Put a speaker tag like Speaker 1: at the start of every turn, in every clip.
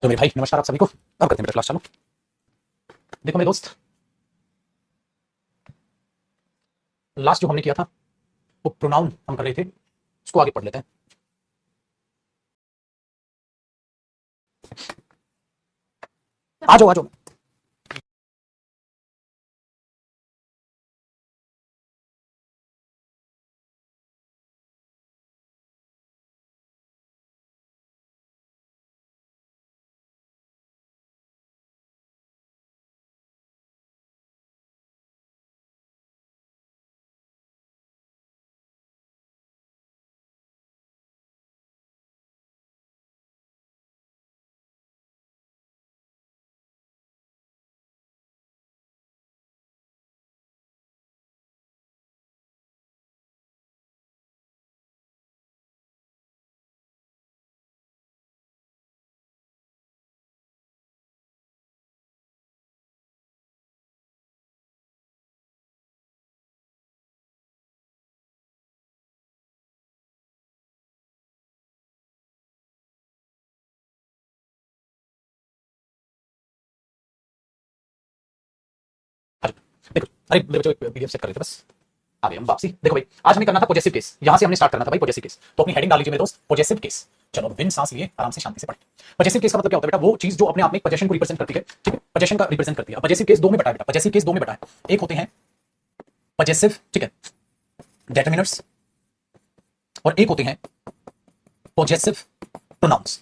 Speaker 1: तो मेरे भाई नमस्कार आप सभी को। अब करते हैं मेरा क्लास चालू। देखो मेरे दोस्त, लास्ट जो हमने किया था वो प्रोनाउन हम कर रहे थे, उसको आगे पढ़ लेते हैं। आ जाओ आ जाओ। आ जाओ। देखो, अरे मेरे बच्चों एक पीडीएफ सेट कर रहे थे बस। आ गए हम वापसी। देखो भाई, आज हमें करना था पॉजेसिव केस। यहां से हमने स्टार्ट करना था भाई पॉजेसिव केस। तो अपनी हेडिंग डाल लीजिए मेरे दोस्त, पॉजेसिव केस। चलो बिन सांस लिए आराम से शांति से पढ़ें। पॉजेसिव केस का मतलब क्या होता है बेटा? वो चीज जो अपने आप में पोजेशन को रिप्रेजेंट करती है, ठीक है, पोजेशन का रिप्रेजेंट करती है। पॉजेसिव केस दो में बटा है बेटा, पॉजेसिव केस दो में बटा है। एक होते हैं पॉजेसिव, ठीक है, डेटर्मिनर्स, और एक होते हैं पॉजेसिव प्रोनाउंस।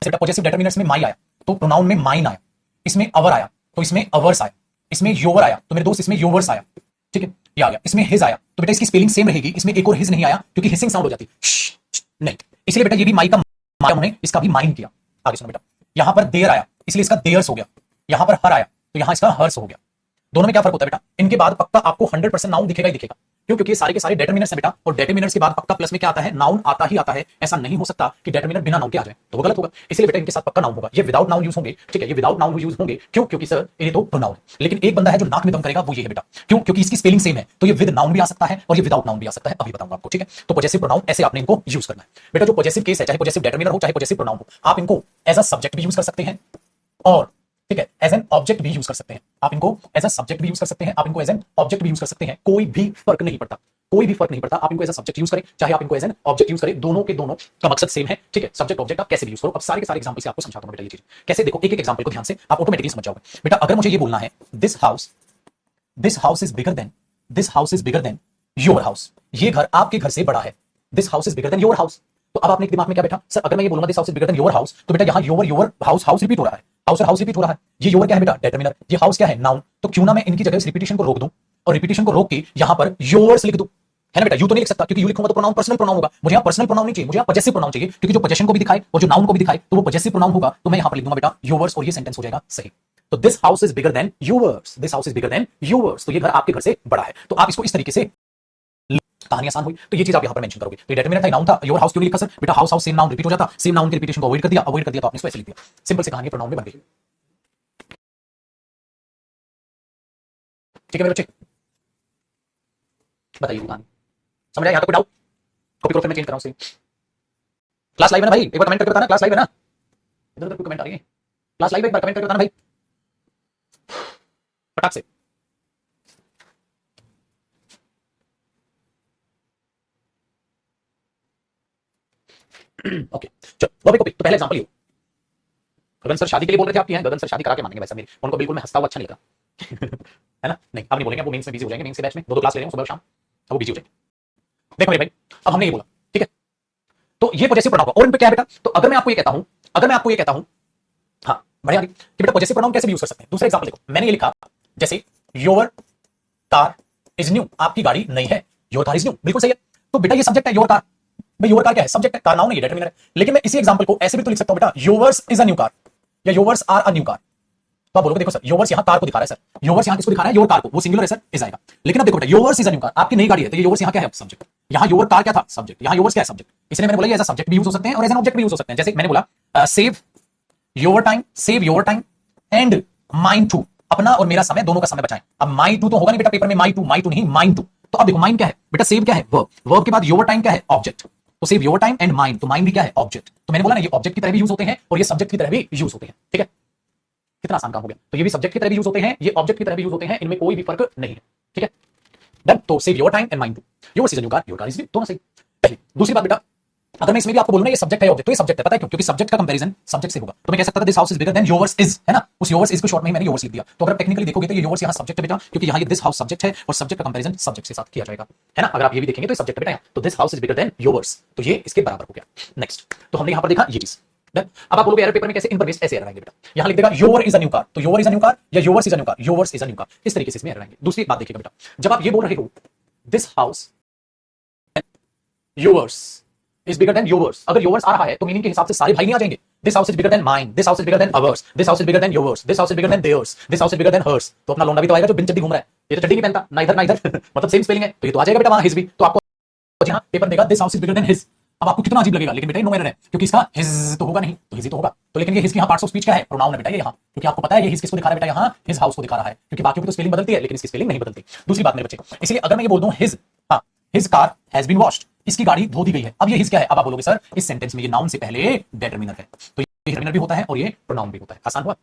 Speaker 1: जैसे बेटा पॉजेसिव डेटर्मिनर्स में माई आया तो प्रोनाउन में माइन आया, इसमें अवर आया तो इसमें अवर्स आया, इसमें योवर आया तो मेरे दोस्त इसमें योवर्स आया, ठीक है, ये आ गया। इसमें हिज आया तो बेटा इसकी स्पेलिंग सेम रहेगी, इसमें एक और हिज नहीं आया क्योंकि हिसिंग साउंड हो जाती नहीं, इसलिए बेटा ये भी माई का माया हमने इसका भी माइन किया। आगे सुनो बेटा, यहां पर देयर आया इसलिए इसका देयर्स हो गया, यहां पर हर आया तो यहां इसका हर्स हो गया। दोनों में क्या फर्क होता है बेटा? इनके बाद पक्का आपको 100% नाउन दिखेगा ही दिखेगा। क्यों? क्योंकि सारे के सारे डेटर्मिनर्स हैं बेटा, और डेटर्मिनर्स के बाद पक्का प्लस में क्या आता है? नाउन आता ही आता है। ऐसा नहीं हो सकता कि डेटर्मिनर बिना नाउन के आ जाए, तो वो गलत होगा। इसलिए बेटा इनके साथ पक्का नाउन होगा। ये विदाउट नाउन यूज होंगे, ठीक है, ये विदाउट नाउन यूज होंगे। क्यों? क्योंकि सर ये तो प्रोनाउन है। लेकिन एक बंदा है जो नाक में दम करेगा, वो ये है बेटा। क्यों? क्योंकि इसकी स्पेलिंग सेम है, तो ये विद नाउन भी आ सकता है और ये विदाउट नाउन भी आ सकता है। अभी बताऊंगा आपको, ठीक है। तो पॉजेसिव प्रोनाउन ऐसे आपने इनको यूज करना है बेटा। जो पॉजेसिव केस है, चाहे पॉजेसिव डेटर्मिनर हो चाहे पॉजेसिव प्रोनाउन हो, आप इनको एज अ सब्जेक्ट भी यूज कर सकते हैं और, ठीक है, एज एन ऑब्जेक्ट भी यूज कर सकते हैं। आप इनको एज अ सब्जेक्ट भी यूज कर सकते हैं, आप इनको एज एन ऑब्जेक्ट भी यूज कर सकते हैं। कोई भी फर्क नहीं पड़ता, कोई भी फर्क नहीं पड़ता। आप इनको एज अ सब्जेक्ट यूज करें चाहे आप इनको एज एन ऑब्जेक्ट यूज करें, दोनों के दोनों का मकसद सेम है, ठीक है। सब्जेक्ट ऑब्जेक्ट आप कैसे भी यूज करो। अब सारे के सारे एग्जांपल से आपको समझाता हूं बेटा ये चीज कैसे। देखो एक एक एग्जांपल को ध्यान से आप ऑटोमेटिकली समझ जाओगे बेटा। अगर मुझे ये बोलना है this house is bigger then, this house is bigger then your house, ये घर आपके घर से बड़ा है। This house is bigger then your house. तो अब आपने दिमाग में क्या बैठा? सर अगर मैं ये बोलूंगा this house is bigger then your house, तो बेटा यहां योर हाउस हाउस रिपीट हो रहा है, हाउस और हाउस रिपीट हो रहा है। ये योर क्या है बेटा? डेटर्मिनर। ये हाउस क्या है? नाउन। तो क्यों ना मैं इनकी जगह रिपीटेशन को रोक दूं और रिपीटेशन को रोक के यहां पर योर्स लिख दूं, है ना बेटा। यू तो नहीं लिख सकता क्योंकि यू लिखूंगा तो प्रोनाउन पर्सनल प्रोनाउन होगा। मुझे यहां पर्सनल प्रोनाउन नहीं चाहिए, मुझे यहां पॉजेसिव प्रोनाउन चाहिए, क्योंकि जो पॉजेशन को भी दिखाए और जो नाउन को भी दिखाए तो वो पॉजेसिव प्रोनाउन होगा। तो मैं यहां पर लिख दूंगा बेटा योर्स और ये सेंटेंस हो जाएगा सही। तो this house is bigger than yours, this house is bigger than yours, तो ये घर आपके घर से बड़ा है। तो आप इसको इस तरीके से, कहानी आसान हुई। तो ये चीज आप यहां पर मेंशन करोगे। तो डेटर्मिनर था, नाउन था, योर हाउस क्यों नहीं लिखा सर? बेटा house house same noun repeat हो जाता, सेम नाउन के रिपीटेशन को अवॉइड कर दिया, अवॉइड कर दिया तो आपने इसको ऐसे लिख दिया। सिंपल से कहानी प्रोनाउन में बन गई। ठीक है मेरे बच्चे, बताइए कहानी समझ आया? यहां तक कोई डाउट? कॉपी करो फिर मैं चेंज कर रहा हूं। क्लास लाइव है ना भाई? एक बार कमेंट करके बताना क्लास लाइव है ना। इधर उधर कोई कमेंट आ रही है? क्लास लाइव है, एक बार कमेंट करके बताना भाई फटाक से। ओके चलो टॉपिक टॉपिक। तो पहले एग्जांपल ये, गगन सर शादी के लिए बोल रहे थे आपकी हैं, गगन सर शादी करा के मानेंगे वैसा मेरी, उनको बिल्कुल मैं हंसता हुआ अच्छा नहीं लगा है ना। नहीं अब नहीं बोलेंगे, वो मेंस में बिजी हो जाएंगे, मेंस के बैच में दो दो क्लास ले रहे हैं सुबह और शाम, अब वो बिजी हो जाएंगे। देखो मेरे भाई, अब हमने ये बोला, ठीक है, तो ये पॉजेसिव प्रोनाउन होगा। और इन पे क्या है बेटा? तो अगर मैं आपको ये कहता हूं, अगर मैं आपको ये कहता हूं, हाँ बढ़िया कि बेटा पॉजेसिव प्रोनाउन कैसे भी यूज कर सकते हैं। दूसरा एग्जांपल देखो, मैंने ये लिखा जैसे योर कार इज न्यू, आपकी गाड़ी नई है, योर कार इज न्यू, बिल्कुल सही है। तो बेटा ये सब्जेक्ट है योर कार, भाई योर कार क्या है? सब्जेक्ट है, कार नाउन नहीं है, डेटर्मिनर है। लेकिन मैं इसी एग्जांपल को ऐसे भी तो लिख सकता हूं बेटा, yours is a new car या yours are a new car. तो आप बोलोगे देखो सर योवर्स यहां कार को दिखा रहा है, सर योवर्स यहां किसको दिखा रहा है? योर कार को, वो सिंगुलर है सर, इज आएगा। लेकिन अब देखो बेटा yours is a new car, आपकी नई गाड़ी है, तो ये योवर्स यहां क्या है? सब्जेक्ट। यहां योर कार क्या था? सब्जेक्ट। यहां योवर्स क्या है? सब्जेक्ट। इसलिए मैंने बोला ये एज अ सब्जेक्ट भी यूज हो सकते हैं और एज एन ऑब्जेक्ट भी यूज हो सकते हैं। जैसे मैंने बोला save your time and mine too, अपना और मेरा समय दोनों का समय बचाएं। अब माई टू तो होगा नहीं बेटा पेपर में, माई टू नहीं, माइन टू। तो अब देखो माइन क्या है बेटा? सेव क्या है? वर्ब। वर्ब के बाद योर टाइम क्या है? ऑब्जेक्ट। तो save your time and mind, तो माइंड भी क्या है? ऑब्जेक्ट। तो मैंने बोला ना ये ऑब्जेक्ट की तरह भी यूज होते हैं और ये सब्जेक्ट की तरह भी यूज होते हैं, ठीक है? कितना आसान काम हो गया। तो ये भी सब्जेक्ट की तरह भी यूज होते हैं, ये ऑब्जेक्ट की तरह भी यूज होते हैं, इनमें कोई भी फर्क नहीं है, ठीक है? डन। तो save your time and mind too, your is new car, your car is new, दोनों सही। पहली। दूसरी बात बेटा, अगर मैं इसमें भी आपको बोलूं ना ये सब्जेक्ट है ऑब्जेक्ट, तो ये सब्जेक्ट है, पता है क्यों? क्योंकि सब्जेक्ट का कंपैरिजन सब्जेक्ट से होगा। तो मैं कह सकता था this house is bigger than yours is, है ना? उस योर्स इज को शॉर्ट में ही मैंने योर्स लिख दिया। तो अगर टेक्निकली देखोगे तो ये योर्स यहाँ सब्जेक्ट है बेटा, क्योंकि यहाँ ये दिस हाउस सब्जेक्ट है और सब्जेक्ट का कंपैरिजन सब्जेक्ट के साथ किया जाएगा, है ना? अगर आप ये भी देखेंगे तो सब्जेक्ट बेटा यहाँ, तो this house is bigger than yours, तो ये इसके बराबर हो गया। नेक्स्ट, तो हमने यहाँ पर देखा ये चीज। अब आप बोलोगे एरर पेपर में कैसे? इन पर बेस्ड ऐसे एरर आएंगे बेटा। यहां लिख देगा your is a new car, तो your is a new car या yours is a new car, yours is a new car, इस तरीके से इसमें एरर आएंगे। दूसरी बात देखिएगा बेटा, जब आप ये बोल रहे हो this house yours is bigger than yours, अगर योर्स आ रहा है तो मीनिंग के हिसाब से सारे भाई नहीं आ जाएंगे। This house is bigger than mine, this house is bigger than ours, this house is bigger than yours, this house is bigger than theirs, this house is bigger than hers. तो अपना लौंडा भी तो आएगा जो बिन चड्डी घूम रहा है, ये तो चड्डी नहीं पहनता, ना इधर ना इधर मतलब सेम स्पेलिंग है, तो ये तो आ जाएगा बेटा वहां हिज भी। तो आपको यहां पेपर देगा this house is bigger then his. अब आपको कितना अजीब लगेगा, लेकिन बेटा नो एरर है, क्योंकि इसका हिज तो होगा नहीं, तो हिज ही तो होगा। तो लेकिन ये हिज की यहाँ पार्ट्स ऑफ स्पीच क्या है? प्रोनाउन है बेटा ये यहाँ, क्योंकि आपको पता है ये हिज किसको दिखा रहा है बेटा, यहाँ हिज हाउस को दिखा रहा है, क्योंकि बाकियों की तो स्पेलिंग बदलती है लेकिन इसकी स्पेलिंग नहीं बदलती। दूसरी बात मेरे बच्चे, इसलिए अगर मैं ये बोल दूं हिज, हाँ his car has been washed, इसकी गाड़ी धो दी गई है। अब ये हिज क्या है? अब आप बोलोगे सर इस सेंटेंस में ये नाउन से पहले डिटरमिनर है, तो ये डिटरमिनर भी होता है और ये प्रोनाउन भी होता है। आसान हुआ?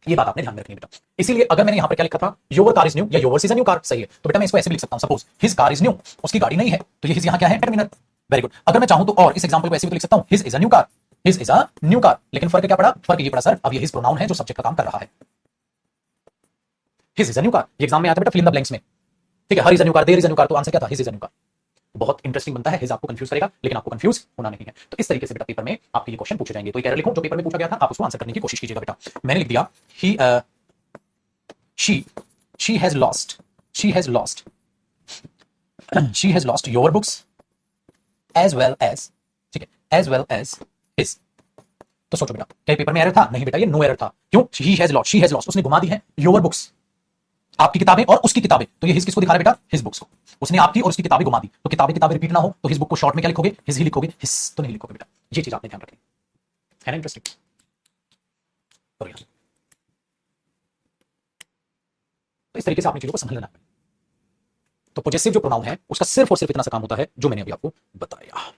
Speaker 1: ये बात आपने ध्यान में रखनी है बेटा। इसीलिए अगर मैंने यहां पर क्या लिखा था, योर कार इज न्यू या yours is a new car, सही है, तो बेटा मैं इसको ऐसे भी लिख सकता हूं, suppose his car is new, उसकी गाड़ी नहीं है, तो ये हिज यहां क्या है? डिटरमिनर। Very good. अगर मैं चाहूं तो और इस एग्जांपल को ऐसे भी तो लिख सकता हूं, his is a new car, his is a new car, लेकिन फर्क क्या पड़ा? फर्क ये पड़ा सर अब ये हिज प्रोनाउन है जो सब्जेक्ट का काम कर रहा है। His is a new car, ये एग्जाम में आता है बेटा फिल इन द ब्लैंक्स में, ठीक है? Her is a new car, there is a new car, तो आंसर क्या था? His is a new car. बहुत इंटरेस्टिंग बनता है, हिज आपको कंफ्यूज करेगा लेकिन आपको कंफ्यूज होना नहीं है। तो इस तरीके से बेटा पेपर में आपके ये क्वेश्चन पूछे जाएंगे। तो एक एरर लिखो जो पेपर में पूछा गया था, आप उसको आंसर करने की कोशिश कीजिएगा बेटा। मैंने लिख दिया ही she has lost she has lost she has lost your books as well as, ठीक है, as well as his। तो सोचो बेटा क्या पेपर में एरर था? नहीं बेटा ये नो एरर था। क्यों? she has lost उसने घुमा दी है your books, आपकी किताबें और उसकी किताबें, तो ये हिज किसको दिखा रहा है बेटा? हिज बुक्स को। उसने आपकी और उसकी किताबें घुमा दी, तो किताबें किताबें रिपीट ना हो तो हिज बुक को शॉर्ट में क्या लिखोगे? हिज ही लिखोगे, हिज तो नहीं लिखोगे बेटा। ये चीज आपने ध्यान रखनी है ना? इंटरेस्टिंग। तो इस तरीके से आपने चीजों को समझ लेना है। तो पॉजेसिव जो प्रोनाउन है उसका सिर्फ और सिर्फ इतना सा काम होता है जो मैंने अभी आपको बताया।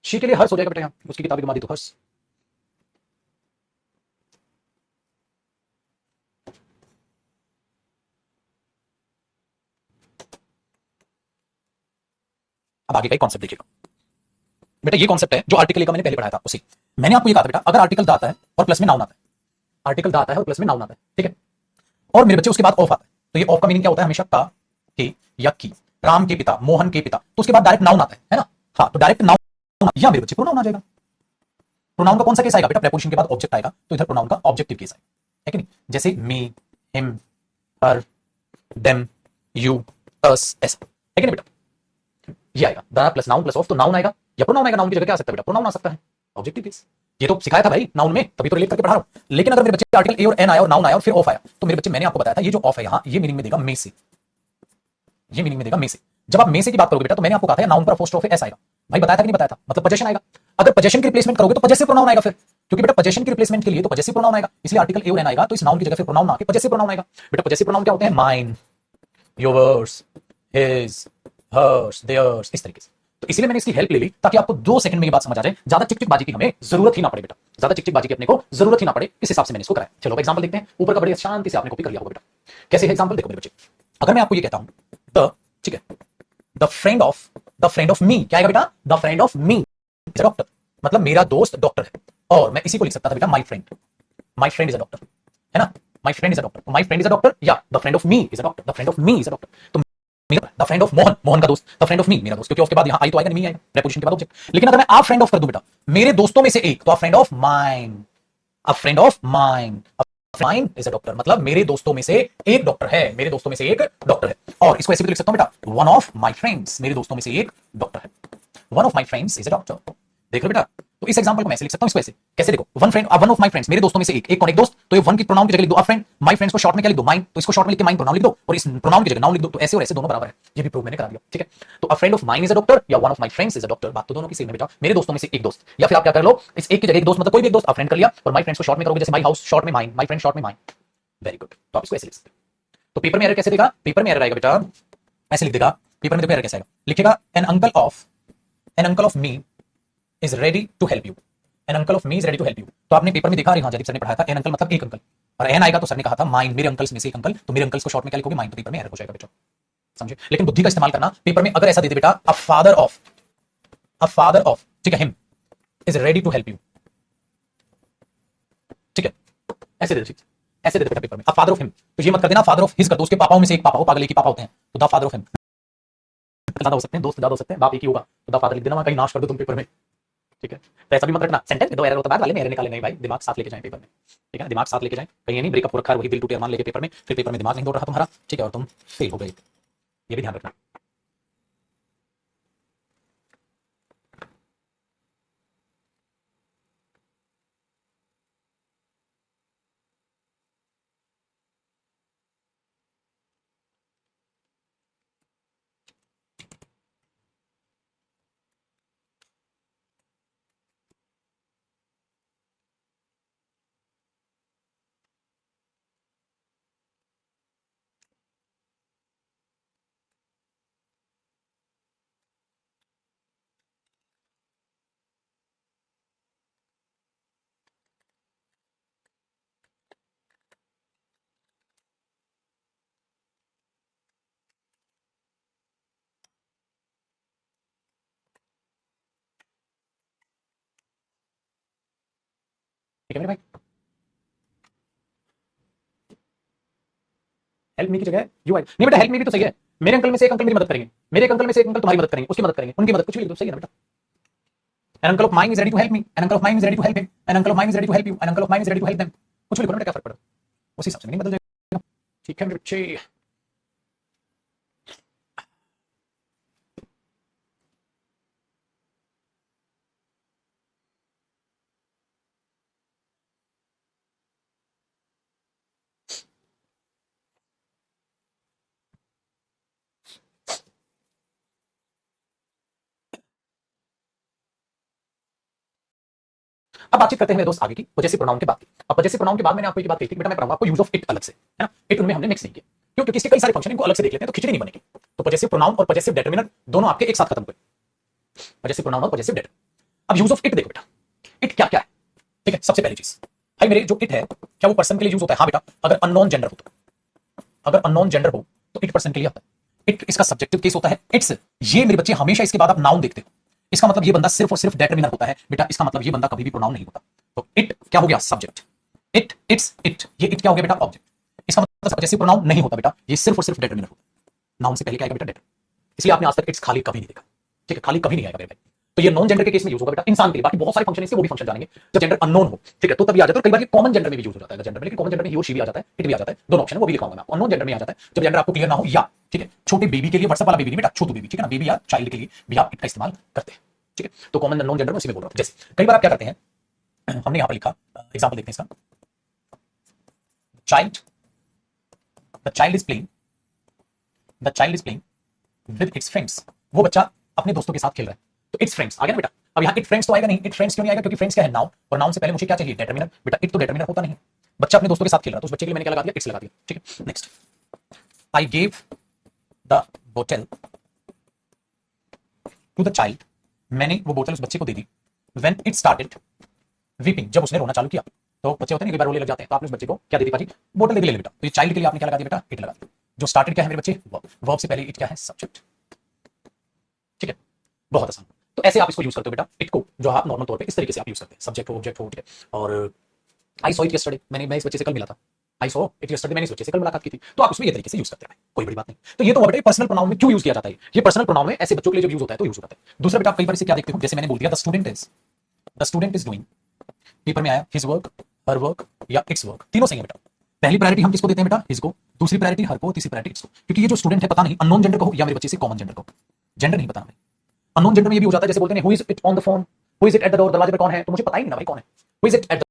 Speaker 1: शी के लिए हर्ष हो जाएगा बेटा, यहां उसकी किताबें घुमा दी तो हर्ष। अब आगे का कॉन्सेप्ट देखिएगा बेटा, ये कॉन्सेप्ट है जो आर्टिकल का मैंने पहले पढ़ाया था उसी। मैंने आपको ये कहा था बेटा अगर आर्टिकल दा आता है और प्लस में नाउन आता है, आर्टिकल दा आता है और प्लस में नाउन आता है, ठीक है, और मेरे बच्चे उसके बाद ऑफ आता है, तो ये ऑफ का मीनिंग क्या होता है? हमेशा का, के या की, राम के पिता, मोहन के पिता, तो उसके बाद डायरेक्ट नाउन आता है ना? हाँ, तो डायरेक्ट नाउन या मेरे बच्चे प्रोनाउन आ जाएगा। प्रोनाउन का कौन सा केस आएगा बेटा? प्रेपोजिशन के बाद ऑब्जेक्ट आएगा, तो इधर प्रोनाउन का ऑब्जेक्टिव केस है कि नहीं? जैसे मी, हिम, हर, देम, यू, अस, ऐसा है कि नहीं बेटा? ये आएगा the plus noun plus of, तो नाउन आएगा या प्रोनाउन आएगा। नाउन की जगह क्या आ सकता है बेटा? प्रोनाउन आ सकता है, ऑब्जेक्टिव केस। ये तो सिखाया था भाई नाउन में, तभी तो रिलेट करके पढ़ा रहा हूं। लेकिन अगर मेरे बच्चे आर्टिकल ए और एन आया और नाउन आया और फिर ऑफ आया, तो मेरे बच्चे मैंने आपको बताया था ये जो ऑफ है यहां, ये मीनिंग में देगा में से, ये मीनिंग में देगा में से। जब आप में से की बात करोगे बेटा तो मैंने आपको कहा था नाउन पर अपोस्ट्रोफ एस आएगा, भाई बताया था कि नहीं बताया था? मतलब पोजेशन आएगा। अगर पोजेशन की रिप्लेसमेंट करोगे तो पजेसिव प्रोनाउन आएगा फिर, क्योंकि बेटा पोजेशन की रिप्लेसमेंट के लिए तो पजेसिव प्रोनाउन आएगा, इसलिए आर्टिकल ए और एन आएगा, तो इस नाउन की जगह फिर प्रोनाउन आके पजेसिव प्रोनाउन आएगा। बेटा पजेसिव प्रोनाउन क्या होते हैं? Mine, yours, his, hers, theirs, इस तरीके से। तो इसलिए मैंने इसकी हेल्प ले ली ताकि आपको 2 सेकंड में ये बात समझ आ जाए, ज्यादा चिकचिकबाजी की हमें जरूरत ही ना पड़े बेटा, ज्यादा चिकचिकबाजी की अपने को जरूरत ही ना पड़े, इस हिसाब से मैंने इसको कराया। चलो एग्जांपल देखते हैं। ऊपर का बड़े शांति से आपने कॉपी कर लिया होगा बेटा। कैसे है एग्जांपल? देखो मेरे बच्चे, अगर मैं आपको ये कहता हूं द, ठीक है, द फ्रेंड ऑफ मी, क्या आएगा बेटा? The friend of me is a doctor, मतलब मेरा दोस्त डॉक्टर है। और मैं इसी को लिख सकता था बेटा my friend is a doctor, है ना? My friend is a doctor, my friend is a doctor, या the friend of me is a doctor, the friend of me is a doctor. तो the friend of Mohan, Mohan का दोस्त, the friend of मी, मेरा दोस्त, क्योंकि उसके बाद यहां आई तो आएगा नहीं, आएगा प्रीपोजिशन के बाद ऑब्जेक्ट। लेकिन अगर मैं आप फ्रेंड ऑफ कर दूं बेटा, मेरे दोस्तों में से एक, तो आप friend of mine, a friend of mine, mine is a doctor, मतलब मेरे दोस्तों में से एक डॉक्टर है, मेरे दोस्तों में से एक डॉक्टर है। और इसको ऐसे भी लिख सकता हूं बेटा, वन ऑफ माय फ्रेंड्स, मेरे दोस्तों में से एक डॉक्टर है, one of my friends is a doctor. देख लो बेटा, तो इस एग्जांपल को मैं ऐसे लिख सकता हूं, इसको ऐसे कैसे देखो, वन ऑफ माय फ्रेंड्स, मेरे दोस्तों में से एक कौन, एक दोस्त, तो ये वन की प्रोनाउन की जगह लिख दो अ फ्रेंड, माय फ्रेंड्स को शॉर्ट में क्या लिख दो माइन, तो इसको शॉर्ट में लिख के माइन प्रोनाउन लिख दो और इस प्रोनाउन की जगह नाउन लिख दो, तो ऐसे और ऐसे दोनों बराबर है, ये भी प्रूव मैंने करा दिया। ठीक है, तो a friend of mine is a doctor या one of my friends is a doctor, बात तो दोनों की सेम है बेटा, मेरे दोस्तों में से एक दोस्त, या फिर आप क्या कर लो, इस एक की जगह एक दोस्त मतलब कोई भी एक दोस्त अ फ्रेंड कर लिया और माय फ्रेंड्स को शॉर्ट में करोगे, जैसे माय हाउस शॉर्ट में माइन, माय फ्रेंड शॉर्ट में माइन, वेरी गुड। तो आप इसको ऐसे लिख सकते हो। तो पेपर में एरर कैसे देगा, पेपर में एरर आएगा बेटा ऐसे लिख देगा, पेपर में देखो एरर कैसे आएगा, लिखेगा an uncle of me is ready to help you, an uncle of me is ready to help you. तो आपने पेपर में देखा, हाँ जयदीप सर ने पढ़ाया था, एन अंकल मतलब एक अंकल, और एन आएगा तो सर ने कहा था माइन, मेरे अंकल्स में से एक अंकल, तो मेरे अंकल्स को शॉर्ट में क्या लिखोगे माइन, तो पेपर में एरर हो जाएगा बेटा, समझे। लेकिन बुद्धि का इस्तेमाल करना, पेपर में अगर ऐसा दे दे बेटा अ फादर ऑफ, ठीक है, him is ready to help you, ठीक है, ऐसे दे दे, ऐसे दे दे बेटा पेपर में अ फादर ऑफ हिम, तो ये मत कर देना फादर ऑफ हिज कर दो, उसके पापाओं में से एक पापा हो, पागल एक ही पापा होते हैं, तो द फादर ऑफ हिम, ज्यादा हो सकते हैं, दोस्त ज्यादा हो सकते हैं, बाप एक ही होगा, तो द फादर लिख देना, वहां कहीं नाश कर दो तुम पेपर में। ठीक है, तो ऐसा भी मत रखना सेंटेंस में दो एरर होता है, बाद वाले में एरर निकाले नहीं भाई, दिमाग साथ लेके जाएं पेपर में। ठीक है, दिमाग साथ लेके जाएं, कहीं नहीं ब्रेकअप हो रखा है, वही दिल टूटे अरमान लेके पेपर में, फिर पेपर में दिमाग नहीं दौड़ रहा तुम्हारा, ठीक है, और तुम फेल हो गए, ये भी ध्यान रखना। ठीक है मेरे भाई, हेल्प मी की जगह यू आई, नहीं बेटा हेल्प मी भी तो सही है, मेरे अंकल में से एक अंकल मेरी मदद करेंगे, मेरे एक अंकल में से एक अंकल तुम्हारी मदद करेंगे, उसकी मदद करेंगे, उनकी मदद, कुछ भी लिख दो, सही है ना बेटा। An uncle of mine is ready to help me, an uncle of mine is ready to help him, an uncle of mine is ready to help you, an uncle of mine is ready to help them, कुछ भी लिखो ना बेटा, क्या फर्क पड़ेगा, उसी हिसाब से नहीं बदल जाएगा। ठीक है मेरे बच्चे, अब बातचीत करते हैं मेरे दोस्त आगे की पॉजेसिव प्रोनाउन के बाद की। अब पॉजेसिव प्रोनाउन के बाद मैंने आपको एक बात कही थी बेटा, मैं पढ़ाऊंगा आपको यूज ऑफ इट अलग से, है ना, इट उनमें हमने मिक्स नहीं किया, क्यों, क्योंकि इसके कई सारे फंक्शन, इनको अलग से देख लेते हैं तो खिचड़ी नहीं बनेगी। तो पॉजेसिव प्रोनाउन और पॉजेसिव डिटरमिनर दोनों आपके एक साथ खत्म हुए, पॉजेसिव प्रोनाउन और पॉजेसिव डिटरमिनर। अब यूज ऑफ इट देखो बेटा, इट क्या क्या है, ठीक है, सबसे पहली चीज भाई मेरे जो इट है, क्या वो पर्सन के लिए यूज होता है, हाँ बेटा, अगर अननोन जेंडर हो, तो अगर अननोन जेंडर हो तो इट पर्सन के लिए आता है, इट इसका सब्जेक्टिव केस होता है, इट्स, ये मेरे बच्चे हमेशा इसके बाद आप नाउन देखते हो, इसका मतलब ये बंदा सिर्फ और सिर्फ डिटरमिनर होता है बेटा, इसका मतलब ये बंदा कभी भी प्रोनाउन नहीं होता। तो इट क्या हो गया, सब्जेक्ट, इट इट्स इट, ये इट क्या हो गया बेटा, ऑब्जेक्ट, इसका मतलब पॉजेसिव प्रोनाउन नहीं होता बेटा, ये सिर्फ और सिर्फ डिटरमिनर होता है, नाउन से पहले क्या आएगा बेटा, डिटर, इसलिए आपने आज तक इट्स खाली कभी नहीं देखा, ठीक है, खाली कभी नहीं आएगा मेरे भाई। तो ये नॉन जेंडर के केस में यूज होगा बेटा, इंसान के लिए, बाकी बहुत सारे फंक्शन इसके वो भी फंक्शन जानेंगे जब जेंडर अननोन हो, ठीक है, तो तभी आ जाता है, कई बार ये कॉमन जेंडर में भी यूज हो जाता है जेंडर में, लेकिन कॉमन जेंडर में ही और शी भी आ जाता है, इट भी आ जाता है, दोनों ऑप्शन है वो भी लिखाऊंगा मैं आपको, अननोन जेंडर में आ जाता है जब जेंडर आपको क्लियर ना हो, या ठीक है छोटे बेबी के लिए, व्हाट्सएप वाला बेबी नहीं बेटा, छोटू बेबी, ठीक है ना, बेबी या चाइल्ड के लिए भी आप इट का इस्तेमाल करते हैं, ठीक है। तो कॉमन नॉन जेंडर में उसी में बोल रहा हूं, जैसे कई बार आप क्या करते हैं, हमने यहां पर लिखा एग्जांपल देखते हैं इसका, child, the child is playing, the child is playing with its friends, वो बच्चा अपने दोस्तों के साथ खेल रहा है, तो इट्स फ्रेंड्स आ गया ना बेटा। अब यहाँ इट फ्रेंड्स तो आएगा नहीं, इट फ्रेंड्स क्यों नहीं आएगा, क्योंकि फ्रेंड्स क्या है, नाउन, और नाउन से पहले मुझे क्या चाहिए, डिटरमिनर, बेटा इट तो डिटरमिनर होता नहीं, बच्चा अपने दोस्तों के साथ खेल रहा है, तो उस बच्चे के लिए मैंने क्या लगा दिया, इट्स लगा दिया, ठीक है। नेक्स्ट, आई गेव द बोतल टू द चाइल्ड, मैंने वो बोतल उस बच्चे को दे दी, व्हेन इट स्टार्टेड वीपिंग, जब उसने रोना चालू किया, तो बच्चे होते हैं कई बार रोने लग जाते हैं, तो आपने उस बच्चे को क्या दे दी भाजी, बोतल दे दी, ले ले बेटा, तो ये चाइल्ड के लिए आपने क्या लगा दिया बेटा, इट लगा दिया, जो स्टार्टेड क्या है मेरे बच्चे, वर्ब से पहले इट क्या है, सब्जेक्ट, ठीक है, बहुत आसान। तो ऐसे आप इसको यूज करते हो बेटा, इट को, जो आप नॉर्मल तौर पे इस तरीके से आप यूज करते हैं, सब्जेक्ट हो ऑब्जेक्ट हो, ठीक है। और आई सॉ इट यस्टरडे, मैं इस बच्चे से कल मिला था, आई सॉ इट यस्टरडे, मैंने इस बच्चे से कल मुलाकात की थी, तो आप उसमें ये तरीके से यूज करते हैं, कोई बड़ी बात नहीं। तो ये तो बेटा पर्सनल प्रोनाउन में क्यों यूज किया जाता है, ये पर्सनल प्रोनाउन में ऐसे बच्चों के लिए जब यूज होता है तो यूज होता है। दूसरा बेटा आप कई बार इसे क्या देखते हो, जैसे मैंने बोल दिया the student is doing, paper में आया हिज वर्क, हर वर्क या इट्स वर्क, तीनों सही है बेटा। पहली प्रायोरिटी हम किसको देते हैं बेटा, हिज को, दूसरी प्रायोरिटी हर को, तीसरी प्रायोरिटी इट्स को, क्योंकि ये जो स्टूडेंट है पता नहीं अननोन जेंडर को या मेरे बच्चे से कॉमन जेंडर को, जेंडर नहीं पता हमें। अननोन जेंडर में ये भी हो जाता है, जैसे बोलते हैं who is it on the phone, who is it at the door, दरवाजे पे कौन है, तो मुझे पता ही नहीं ना भाई कौन है। Who is it at the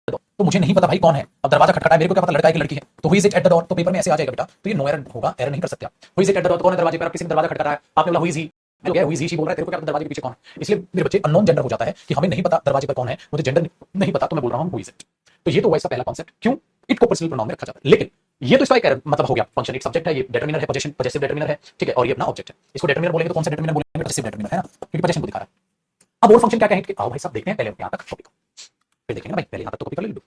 Speaker 1: door, तो मुझे नहीं पता भाई कौन है। अब दरवाजा खटखटाया, मेरे को क्या पता लड़का है कि लड़की है, तो who is it at the door, तो पेपर में ऐसे आ जाएगा बेटा, तो ये नो एरर होगा, एरर नहीं कर सकते आप। Who is it at the door, कौन है दरवाजे पर, आप किसी ने दरवाजा खटखटाया, आपने बोला हु इज ही, हो गया हु इज ही, बोल रहा है, तेरे को क्या पता दरवाजे के पीछे कौन है। इसलिए मेरे बच्चे अननोन जेंडर हो जाता है कि हमें नहीं पता दरवाजे पर कौन है, मुझे जेंडर नहीं पता, तो मैं बोल रहा हूं हु इज इट। तो ये तो वैसा पहला कॉन्सेप्ट, क्यों इट को पर्सनल प्रोनाउन में रखा जाता है। लेकिन ये तो इसका एक मतलब हो गया, फंक्शन एक सब्जेक्ट है, ये डिटरमिनर है, पोजीशन पॉजेसिव डिटरमिनर है, ठीक है, और ये अपना ऑब्जेक्ट है। इसको डिटरमिनर बोलेंगे तो कौन सा डिटरमिनर बोलेंगे, पॉजेसिव डिटरमिनर है ना, क्योंकि पोजीशन को दिखा रहा है। अब और फंक्शन क्या क्या है, आओ भाई साहब देखते हैं, पहले यहां तक टॉपिक, फिर देखेंगे भाई, पहले यहां तक तो कॉपी कर ले लो।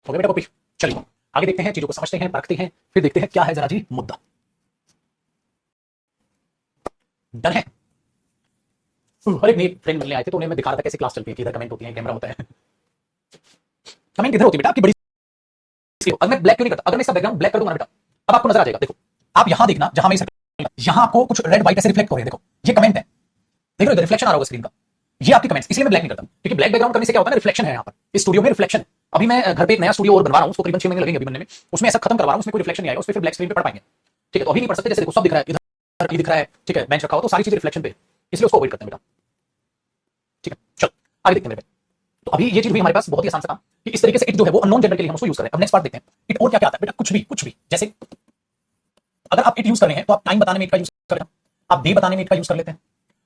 Speaker 1: हो गया बेटा कॉपी, चलिए आगे देखते हैं, चीजों को समझते हैं, परखते हैं, फिर देखते हैं क्या है जरा जी मुद्दा। डन है। हर एक नए फ्रेंड मिलने आए थे तो उन्हें मैं दिखा रहा था कैसे क्लास चलती है, किधर कमेंट होती है, कैमरा होता है। कमेंट किधर होती है बेटा, आपकी बड़ी स्क्रीन। अगर मैं ब्लैक क्यों नहीं करता, अगर मैं इसका बैकग्राउंड ब्लैक कर दूंगा ना बेटा, अब आपको नजर आ जाएगा। देखो आप यहां देखना, जहां मैं यहां आपको कुछ रेड व्हाइट ऐसे रिफ्लेक्ट हो रहे हैं, देखो ये कमेंट है, देख रहे हो रिफ्लेक्शन आ रहा होगा स्क्रीन का, ये आपकी कमेंट्स। इसलिए मैं ब्लैक नहीं करता, क्योंकि ब्लैक बैकग्राउंड करने से क्या होता है ना, रिफ्लेक्शन है यहाँ पर, इस स्टूडियो में रिफ्लेक्शन। अभी मैं घर पे एक नया स्टूडियो और बनवा रहा हूँ, उसको करीबन 6 महीने लगेंगे अभी बनने में, उसमें ऐसा खत्म करवा रहा हूँ, उसमें कोई रिफ्लेक्शन नहीं आएगा, उस पर फिर ब्लैक स्क्रीन पे पढ़ पाएंगे, ठीक है। तो अभी नहीं पढ़ सकते, जैसे देखो सब दिख रहा है, इधर दिख रहा है, ठीक है, बेंच रखा हो, तो सारी चीजें रिफ्लेक्शन पे, इसलिए उसको अवॉइड करते हैं बेटा, ठीक है। चलो आगे देखते हैं मेरे पे। तो अभी ये चीज भी हमारे पास बहुत ही आसान सा काम कि इस तरीके से इट जो है वो अननोन जेंडर के लिए हम उसको यूज कर रहे हैं। अब नेक्स्ट पार्ट देखते हैं, इट और क्या क्या आता है बेटा, कुछ भी जैसे अगर आप इट यूज कर रहे हैं तो आप टाइम बताने में इट का यूज कर रहे हैं, आप डे बताने में इट का यूज कर लेते हैं,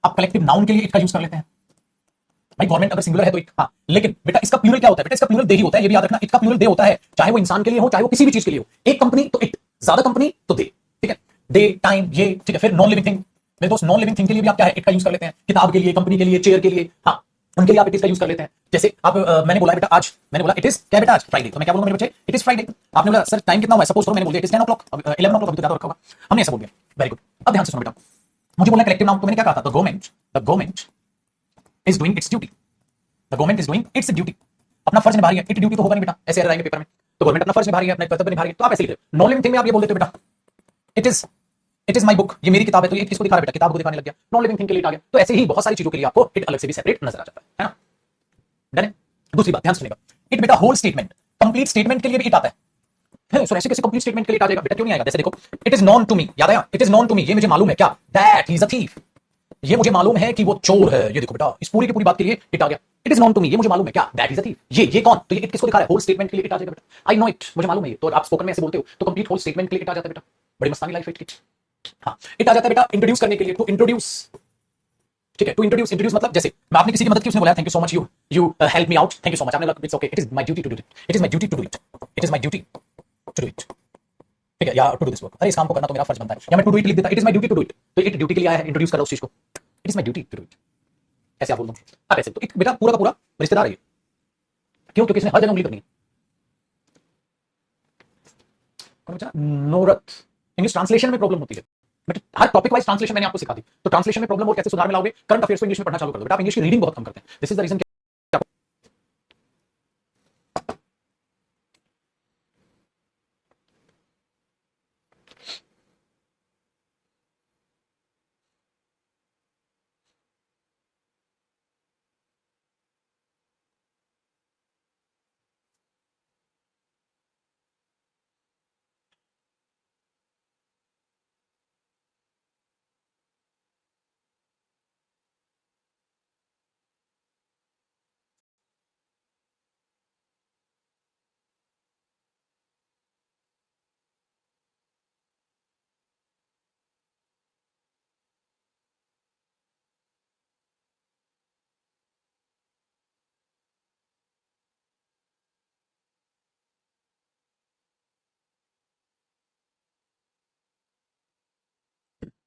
Speaker 1: आप कलेक्टिव नाउन के लिए इट का यूज कर लेते हैं। भाई गवर्नमेंट अगर सिंगुलर है तो इट, हाँ, लेकिन बेटा इसका प्लूरल क्या होता है, बेटा इसका प्लूरल दे ही होता है, ये भी याद रखना, इट का प्लूरल दे होता है, चाहे वो इंसान के लिए हो, चाहे वो किसी भी चीज के लिए हो। एक कंपनी तो इट, ज्यादा कंपनी तो दे, ठीक है, डे टाइम ये, ठीक है। फिर नॉन लिविंग थिंग, मेरे दोस्त नॉन लिविंग थिंग के लिए भी आप क्या है, इट का यूज कर लेते हैं, किताब के लिए, कंपनी के लिए, चेयर के लिए, हाँ, उनके लिए आप इट का यूज कर लेते हैं। जैसे आप मैंने बोला बेटा आज, मैंने बोला इट इज क्या बेटा आज फ्राइडे, तो मैं क्या बोलूंगा मेरे बच्चे, इट इज फ्राइडे। आपने बोला सर टाइम कितना हुआ, सपोज करो मैंने बोल दिया इट इज 10 o'clock, 11 o'clock, अभी तो ज्यादा रखा होगा, हमने ऐसा बोल दिया, वेरी गुड। अब ध्यान से सुनो बेटा, मुझे बोलना कलेक्टिव नाउन, तो मैंने क्या कहा था, the government is doing it's duty, the government is doing it's duty, अपना फर्ज निभा रही है, इट ड्यूटी तो होगा नहीं बेटा, ऐसे एरर आएंगे पेपर में, तो गवर्नमेंट अपना फर्ज निभा रही है, अपना कर्तव्य निभा रही है, तो आप ऐसे लिखते हो। नॉन लिविंग थिंग में आप ये बोल देते हो बेटा, इट इज माई बुक, ये मेरी किताब है, तो ये किसको दिखा रहा है बेटा, किताब को दिखाने लग गया, नॉन लिविंग थिंग के लिए आ गया। तो ऐसे ही बहुत सारी चीजों के लिए आपको इट अलग से भी सेपरेट नजर आ जाता है ना, डन है। दूसरी बात ध्यान सुनिएगा, इट बेटा होल स्टेटमेंट, कंप्लीट स्टेटमेंट के लिए भी इट आता है। सो ऐसे कैसे कंप्लीट स्टेटमेंट के लिए आ जाएगा बेटा, क्यों नहीं आएगा, जैसे देखो it is known to me, याद आया, it is known to me, ये मुझे मालूम है क्या, that he is a thief, ये मुझे मालूम है कि वो चोर है, ये देखो बेटा इस पूरी की पूरी बात के लिए इट आ गया। It is known to me, ये मुझे मालूम है क्या, दैट इज अ थीफ, ये कौन, तो ये इट किसको दिखा रहा है, होल स्टेटमेंट के लिए इट आ जाएगा बेटा। आई नो इट, मुझे मालूम है ये, तो आप स्पोकन में ऐसे बोलते हो तो कंप्लीट होल स्टेटमेंट के लिए इट आ जाता है बेटा, बड़ी मस्तानी लाइफ इट की। हाँ, इट आ जाता है बेटा इंट्रोड्यूस करने के लिए, टू इंट्रोड्यूस, ठीक है, टू इंट्रोड्यूस मतलब जैसे मैं आपने किसी की मदद की, उसने बोला thank you so much, you help me out, thank you so much, आपने बोला it's okay, it is my duty to do it, it is my duty to do it, it is my duty to do it, ठीक है, या to do this work, अरे इस काम को करना तो मेरा फर्ज बनता है, या मैं टू डू इट लिख देता, it is my duty to do it, तो इट ड्यूटी के लिए आया है, इंट्रोड्यूस करो उस चीज को, it is my duty to do it, ऐसे आप बोल दो आप ऐसे, तो इट बेटा पूरा का पूरा रिश्तेदार है, क्यों, क्योंकि इसने हर जगह उंगली करनी है। कौन बचा, नोरत, इंग्लिश ट्रांसलेशन में प्रॉब्लम होती है but her topic wise translation मैंने आपको सिखा दी, तो ट्रांसलेशन में प्रॉब्लम और कैसे सुधार में लाओगे, करंट अफेयर्स को इंग्लिश में पढ़ना चालू कर दो बेटा, आप इंग्लिश की रीडिंग बहुत कम करते हैं, this is the reason.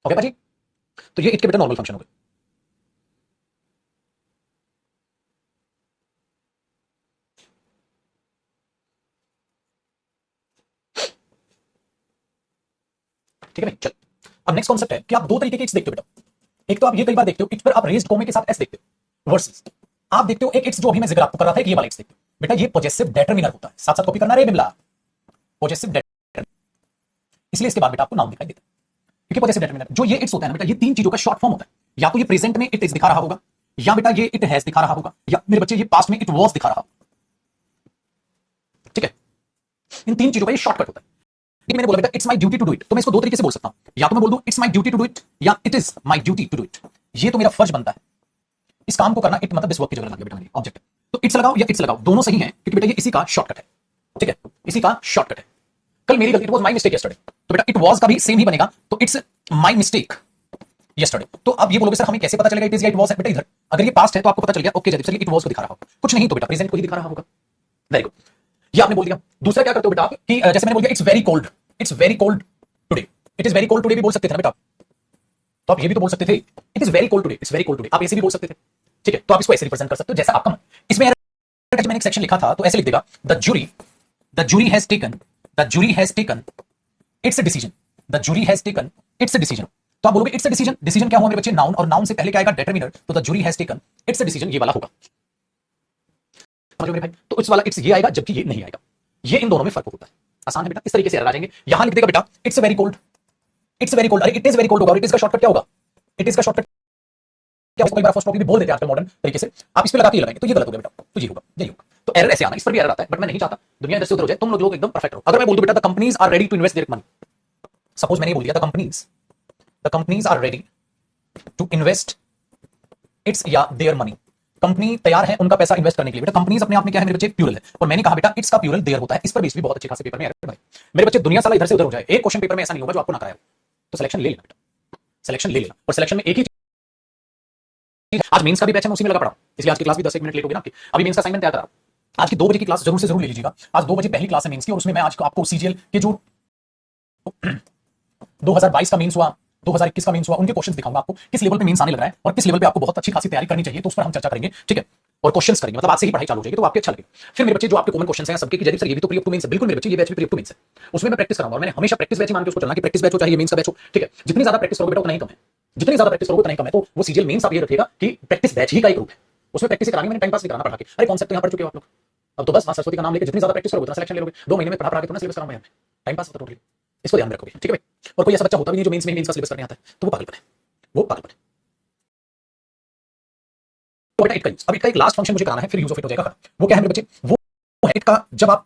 Speaker 1: Okay पाजी, तो ये इट के बेटा नॉर्मल फंक्शन हो गए। ठीक है भाई, चल। अब नेक्स्ट कॉन्सेप्ट है कि आप दो तरीके के इट्स देखते हो बेटा। एक तो आप ये कई बार देखते हो इट्स पर आप रेज्ड कोमे के साथ एस देखते हो, वर्सेस आप देखते हो एक इट्स जो अभी मैं जिक्र आपको कर रहा था, ये वाला इट्स देखते हो बेटा। ये पॉजेसिव डेटरमिनर होता है, साथ साथ कॉपी करना रे बिमला, पॉजेसिव डेटरमिनर। इसलिए इसके बाद बेटा आपको नाउन दिखाई देता है, क्योंकि पॉजेसिव डेटरमिनर जो ये इट्स होता है ना बेटा, ये तीन चीजों का शॉर्ट फॉर्म होता है। या तो ये प्रेजेंट में इट इज दिखा रहा होगा, या बेटा ये इट हैज दिखा रहा होगा, या मेरे बच्चे ये पास्ट में इट वाज दिखा रहा होगा। ठीक है, इन तीन चीजों का ये शॉर्टकट होता है। मैंने बोला बेटा it's my duty to do it, तो मैं इसको दो तरीके से बोल सकता हूं, या तो मैं बोल दूं it's my duty to do it, या it is my duty to do it. ये तो मेरा फर्ज बनता है इस काम को करना। इट मतलब दिस वर्क की जगह लग गया बेटा मेरी ऑब्जेक्ट है, तो इट्स लगाओ या इट्स लगाओ, दोनों सही हैं, क्योंकि बेटा ये इसी का शॉर्टकट है। ठीक है, इसी का शॉर्टकट है। कल मेरी गलती, it was my mistake yesterday, तो बेटा इट वाज का भी सेम ही बनेगा, तो इट्स माय मिस्टेक यस्टरडे। तो अब ये बोलोगे सर हमें कैसे पता चलेगा इट इज या इट वाज है? बेटा इधर अगर ये पास्ट है तो आपको पता चल गया, okay Jaideep sir it was को दिखा रहा होगा, कुछ नहीं तो बेटा प्रेजेंट को ही दिखा रहा होगा। वेरी गुड, ये आपने बोल दिया। दूसरा क्या करते हो बेटा आप कि जैसे मैंने बोल दिया it's very cold, it's very cold today, it is very cold today भी बोल सकते थे ना बेटा, तो आप ये भी तो बोल सकते थे it is very cold today, it's very cold today, आप ऐसे भी बोल सकते थे। ठीक है, तो आप इसको ऐसे रिप्रेजेंट कर सकते हो जैसा आपका मन। इसमें मैंने एक सेक्शन लिखा था तो ऐसे लिख देगा, the jury has taken it's decision, the jury has taken it's decision. तो आप बोलोगे इट्स डिसीजन, डिसीजन क्या हुआ मेरे बच्चे? नाउन, और नाउन से पहले क्या आएगा? डेटरमिनर, तो the jury has taken it's decision ये वाला होगा। समझो मेरे भाई, तो इट्स वाला इट्स ये आएगा जबकि ये नहीं आएगा। ये इन दोनों में फर्क होता है। आसान है बेटा, इस तरीके से आ जाएंगे। यहां लिख देगा बेटा it's very cold, it's very cold, अरे इट इज वेरी कोल्ड होगा, और इट इज का शॉर्टकट क्या होगा? इट इज का शॉर्टकट क्या होगा? फर्स्ट कॉपी भी बोल देते हैं आजकल मॉडर्न तरीके से, आप इस पे लगा के लगाएंगे तो ये गलत हो गया बेटा, तो ये होगा, यही होगा। तो एरर ऐसे आना, इस पर भी एरर आता है, बट मैं नहीं चाहता दुनिया इधर से उधर हो जाए, तुम लोग एकदम परफेक्ट हो। अगर मैं बोल दूं बेटा the companies are ready to invest their money, suppose मैंने बोल दिया the companies are ready to invest it's या देयर मनी, कंपनी तैयार है उनका पैसा इन्वेस्ट करने के लिए। बेटा कंपनीज अपने आप में क्या है मेरे बच्चे? प्लूरल है, और मैंने कहा बेटा इट्स का प्लूरल देयर होता है। इस पर भी बहुत अच्छे खासे पेपर में एरर है भाई मेरे बच्चे, दुनिया साला इधर से उधर हो जाए, एक क्वेश्चन पेपर में ऐसा नहीं होगा जो आपको ना कराया, तो सिलेक्शन ले लेना बेटा, सिलेक्शन ले लेना। और सिलेक्शन में एक ही चीज, आज मेंस का भी बैच है, मैं उसी में लगा पड़ा हूं, इसलिए आज की क्लास भी 10 मिनट लेट होगी ना आपकी। अभी मेंस का असाइनमेंट तैयार करा, आज की 2 बजे की क्लास जरूर से जरूर ले लीजिएगा। आज 2 बजे पहली क्लास है मेंस की, और उसमें मैं आज आपको सीजीएल के जो 2022 का मेंस हुआ, 2021 का मेंस हुआ, उनके क्वेश्चंस दिखाऊंगा आपको, किस लेवल पे मेंस आने लग रहा है और किस लेवल पे आपको बहुत अच्छी खासी तैयारी करनी चाहिए, तो उस पर हम चर्चा करेंगे। ठीक है, और क्वेश्चंस करेंगे, मतलब आज से ही पढ़ाई चालू हो जाएगी, तो आपके अच्छा लगेगा। फिर मेरे बच्चे जो आपके कॉमन क्वेश्चंस हैं सबके कि जयदीप सर ये भी तो प्री अप टू मेंस है, बिल्कुल मेरे बच्चे ये बैच भी प्री अप टू मेंस है, उसमें मैं प्रैक्टिस कराऊंगा, और मैंने हमेशा प्रैक्टिस बैच ही मान के उसको चलना कि प्रैक्टिस बैच हो चाहे मेंस का बैच हो। ठीक है, जितनी ज्यादा प्रैक्टिस करोगे बेटा उतना ही कम है, जितनी ज्यादा प्रैक्टिस करोगे उतना ही कम है। तो वो सीजीएल मेंस आप ये रखिएगा कि प्रैक्टिस बैच ही का एक रूप है, उसमें प्रैक्टिस करानी, मैंने टाइम पास नहीं कराना पढ़ा के। अरे कॉन्सेप्ट तो यहाँ पढ़ चुके हो आप लोग, अब तो बस मां सरस्वती का नाम लेके जितनी ज्यादा प्रैक्टिस करोगे उतना सिलेक्शन ले लोगे। 2 महीने में पढ़ा के थोड़ा सिलेबस कराऊंगा, टाइम पास होता टोटली, इसको ध्यान रखोगे। ठीक है भाई, और कोई ऐसा बच्चा होता भी नहीं जो मेंस में मेंस का सिलेबस करने आता है, तो वो पागलपन है, वो पागलपन है। तो बेटा इट का यूज, अब इट का एक लास्ट फंक्शन मुझे कराना है, फिर यूज ऑफ इट हो जाएगा। वो क्या है मेरे बच्चे? वो है इट का, जब आप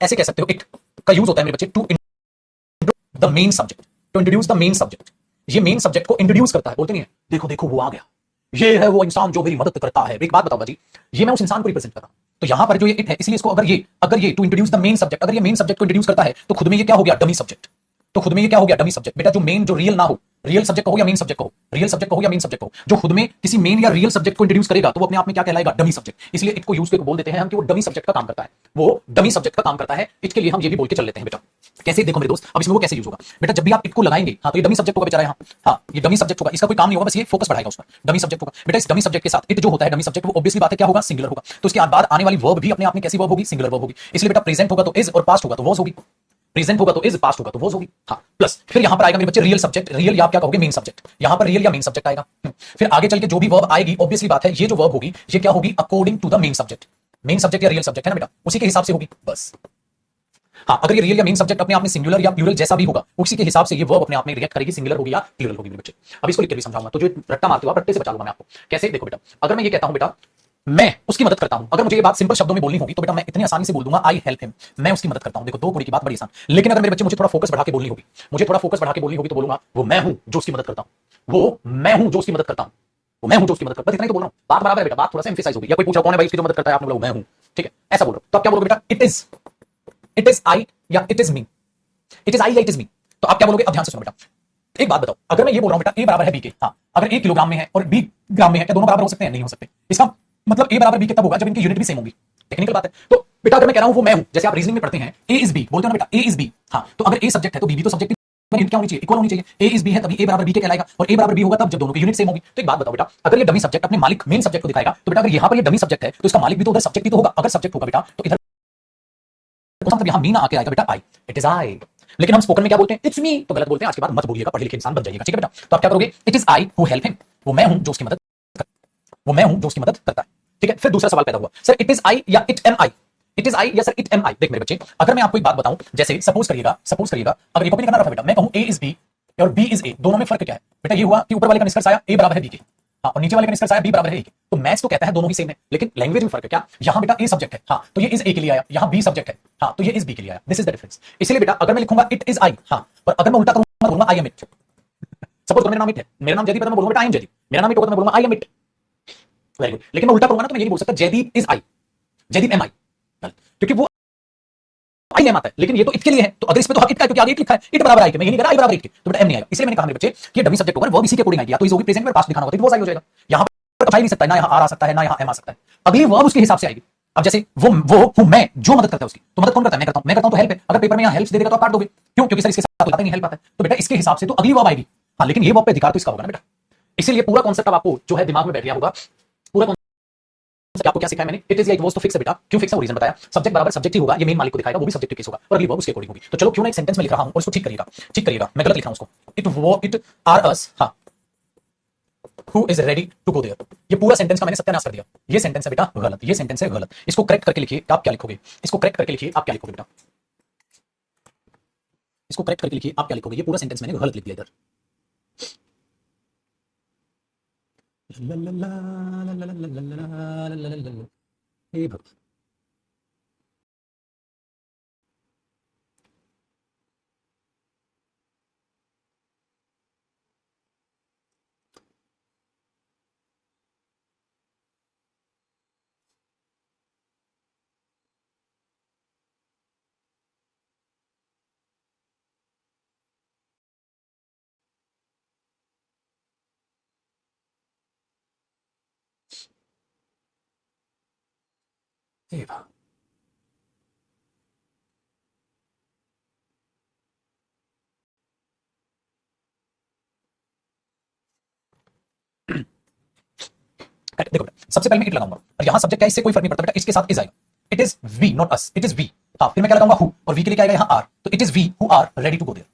Speaker 1: ऐसे कह सकते हो इट का यूज होता है मेरे बच्चे to introduce the main subject, to introduce the main subject. ये मेन सब्जेक्ट को इंट्रोड्यूस करता है, बोलते नहीं है देखो देखो वो आ गया, ये है वो इंसान जो मेरी मदद करता है। एक बात बताओ बाजी, ये मैं उस इंसान को रिप्रेजेंट कर रहा हूं, तो यहां पर जो ये इट है, इसलिए इसको अगर ये to introduce the main subject, अगर ये मेन सब्जेक्ट को इंट्रोड्यूस करता है तो खुद में ये क्या हो गया? Dummy subject. तो खुद में ये क्या हो गया? Dummy subject. बेटा जो मेन, जो रियल ना हो, रियल सब्जेक्ट को हो या मेन सब्जेक्ट को हो, रियल सब्जेक्ट को हो या मेन सब्जेक्ट को, जो खुद में किसी मेन या रियल सब्जेक्ट को इंट्रोड्यूस करेगा तो वो अपने आप में क्या कहलाएगा? Dummy subject. इसलिए इट को यूज करके बोल देते हैं हम कि वो डमी सब्जेक्ट का काम करता है, वो डमी सब्जेक्ट का काम करता है। इसके लिए हम ये भी बोल के चल लेते हैं बेटा। कैसे? देखो मेरे दोस्त, अब इसमें वो कैसे यूज होगा बेटा, जब भी आप इट को लगाएंगे, हाँ तो ये डमी सब्जेक्ट होगा बेचारा, हाँ ये डमी सब्जेक्ट होगा, इसका कोई काम नहीं होगा, बस ये फोकस बढ़ाएगा उस पर, डमी सब्जेक्ट होगा बेटा। इस डमी सब्जेक्ट के साथ इट जो होता है, डमी सब्जेक्ट, वो ऑब्वियसली बात है क्या होगा? सिंगुलर होगा। तो उसके बाद आने वाली वर्ब भी अपने आप में कैसी वर्ब होगी? सिंगुलर वर्ब होगी। इसलिए बेटा प्रेजेंट होगा तो इज, और पास्ट होगा तो वाज होगी, प्रेजेंट होगा तो इज, पास्ट होगा तो वाज होगी। हाँ, प्लस फिर यहां पर आएगा मेरे बच्चे रियल सब्जेक्ट, रियल या आप क्या कहोगे? Main subject. यहां पर रियल या मेन सब्जेक्ट आएगा। फिर आगे चल के जो भी वर्ब आएगी, ऑब्वियसली बात है ये जो वर्ब होगी ये क्या होगी? According to the main subject. Main subject या रियल सब्जेक्ट है ना बेटा, उसी के हिसाब से होगी बस। हाँ, अगर ये रियल या मेन सब्जेक्ट अपने आप में सिंगुलर या प्लूरल जैसा भी होगा, उसी के हिसाब से ये वर्ब अपने आप में रिएक्ट करेगी, सिंगुलर होगी या प्लूरल होगी मेरे बच्चे। अब इसको लिख के भी समझाऊंगा, तो जो रट्टा मारते हो आप, रट्टे से बचा लूंगा मैं आपको। कैसे? देखो बेटा, अगर मैं ये कहता हूं बेटा मैं उसकी मदद करता हूं, अगर मुझे ये बात सिंपल शब्दों में बोलनी होगी तो बेटा मैं इतनी आसानी से बोल दूंगा आई हेल्प हिम, मैं उसकी मदद करता हूं। देखो 2 कुड़ी की बात बड़ी आसान। लेकिन अगर मेरे बच्चे मुझे थोड़ा फोकस बढ़ा के बोलनी होगी, तो बोलूंगा वो मैं हूं जो उसकी मदद करता हूं, वो मैं हूं जो उसकी मदद करता हूं, वो मैं हूं जो उसकी मदद करता हूं। बस इतना ही तो बोल रहा हूं, बात बराबर है बेटा, बात थोड़ा सा एम्फसाइज होगी। या कोई पूछा कौन है भाई इसकी जो मदद करता है, आपने बोला मैं हूं, ठीक है, ऐसा बोल रहा हूं। तो आप क्या बोलोगे बेटा? इट इज आई या it is me, it is I या इट इज मी। तो आप क्या बोलोगे? अब ध्यान से सुनो बेटा, एक बात बताओ, अगर मैं ये बोल रहा हूं बेटा ए बराबर है बी के, हाँ अगर ए किलोग्राम में है और बी ग्राम में है, क्या दोनों बराबर हो सकते हैं? नहीं हो सकते। इसका मतलब ए बराबर बी के तब होगा जब इनकी यूनिट भी सेम होगी, टेक्निकल बात है। तो बेटा अगर मैं कह रहा हूं वो मैं हूं, जैसे आप रीजनिंग में पढ़ते हैं ए इज बी, बोलते हो ना बेटा ए इज बी, हाँ तो अगर ए सब्जेक्ट है तो बी भी तो सब्जेक्ट यूनिट क्या होनी चाहिए, इक्वल होनी चाहिए। ए इज बी है तभी ए बराबर बी के कहलाएगा, और ए बराबर बी होगा तब जब दोनों की यूनिट सेम होगी। तो एक बात बताओ बेटा, अगर ये डमी सब्जेक्ट अपने मालिक मेन सब्जेक्ट को दिखाएगा, तो बेटा अगर यहाँ पर ये डमी सब्जेक्ट है तो इसका मालिक भी तो उधर सब्जेक्ट भी तो होगा। अगर सब्जेक्ट होगा बेटा तो इधर मतलब यहाँ मी ना आके आएगा बेटा आई, इट इज आई। लेकिन हम स्पोकन में क्या बोलते हैं, इट्स मी, तो गलत बोलते हैं। आज के बाद मत बोलिएगा, पढ़े लिखे इंसान बन जाइएगा, ठीक है बेटा। तो आप क्या करोगे, it is I who help him, वो मैं हूं जो उसकी मदद वो मैं हूं जो उसकी मदद करता है, ठीक है। फिर दूसरा सवाल पैदा हुआ, सर इट इज आई या it am I, it is I या सर इट एम आई। देख मेरे बच्चे, अगर मैं आपको एक बात बताऊं, जैसे सपोज करिएगा अगर एक ओपनिंग करना रहा बेटा, मैं कहूं ए इज बी और बी इज ए, दोनों में फर्क क्या है बेटा, ये हुआ कि ऊपर वाले का निष्कर्ष आया ए बराबर है बी के, हाँ, और नीचे वाले का निष्कर्ष आया बी बराबर है ए के। तो मैथ्स तो कहता है दोनों ही सेम है, लेकिन लैंग्वेज में फर्क है क्या, यहाँ बेटा ए सब्जेक्ट है, हाँ, तो ये इज ए के लिए आया, यहाँ बी सब्जेक्ट है, हाँ, तो ये इज बी के लिए आया। This is the difference. इसलिए बेटा अगर मैं लिखूंगा इट इज आई, हाँ, और अगर मैं उल्टा करूंगा बोलूंगा आई एम इट। सपोज मेरा नाम इट है, मेरा नाम जयदीप है, तो मैं बोलूंगा बेटा आई एम जयदीप। मेरा नाम इट होगा तो मैं बोलूंगा I am it. Very good. लेकिन मैं उल्टा करूंगा ना तो मैं ये नहीं बोल सकता Jaideep is I, Jaideep am I, क्योंकि वो आई नेम आता है, लेकिन ये तो इट के लिए है। तो अगर इसमें तो इट का है क्योंकि आगे इट लिखा है, इट बराबर आई के, मैं ये नहीं कह रहा आई बराबर इट के, तो बेटा एम नहीं आएगा। इसलिए मैंने कहा मेरे बच्चे कि डमी सब्जेक्ट होगा वो इसी के अकॉर्डिंग आएगी, या तो इज होगी प्रेजेंट में पास्ट दिखाना होगा तो वो सही हो जाएगा। यहां पर आ नहीं सकता है, ना यहां आ सकता है, ना यहां एम आ सकता है। अगली वर्ब उसके हिसाब से आएगी। अब जैसे वो हूं मैं जो मदद करता है उसकी, तो मदद कौन करता है, मैं करता हूं तो हेल्प है। अगर पेपर में यहां हेल्प दे देगा तो आप काट दोगे, क्यों, क्योंकि सर इसके साथ तो नहीं हेल्प आता है। तो बेटा इसके हिसाब से तो अगली वर्ब आएगी, हाँ, लेकिन ये वर्ब पे अधिकार तो इसका होगा ना बेटा। इसीलिए पूरा कॉन्सेप्ट अब आपको जो है दिमाग में बैठ गया होगा। पूरा आपको क्या सिखाया मैंने, इट इज या इट वाज तो फिक्स है बेटा। क्यों फिक्स है वो रीजन बताया, सब्जेक्ट बराबर सब्जेक्ट ही होगा, ये मेन मालिक को दिखाएगा, वो भी सब्जेक्ट केस होगा, और अगली वर्ब उसके अकॉर्डिंग होगी। तो चलो क्यों ना एक सेंटेंस में लिख रहा हूं और उसको ठीक करिएगा, मैं गलत लिखा हूं उसको, इट आर अस, हां, who is ready to go there. ये पूरा सेंटेंस का मैंने सत्यानाश कर दिया। ये सेंटेंस है बेटा गलत, ये सेंटेंस है गलत। इसको करेक्ट करके लिखिए, आप क्या लिखोगे, इसको करेक्ट करके लिखिए, आप क्या लिखोगे बेटा, इसको करेक्ट करके लिखिए, आप क्या लिखोगे। ये पूरा सेंटेंस मैंने गलत लिख दिया इधर। हे भगवान, हे भगवान। देखो बेटा, सबसे पहले मैं इट लगाऊंगा, और यहां सब्जेक्ट क्या है इससे कोई फर्क नहीं पड़ता बेटा, इसके साथ इज आएगा। It is we not us, it is we. हाँ, फिर मैं क्या लगाऊंगा हु, और वी के लिए क्या आएगा यहाँ आर, तो it is we who are ready to go there.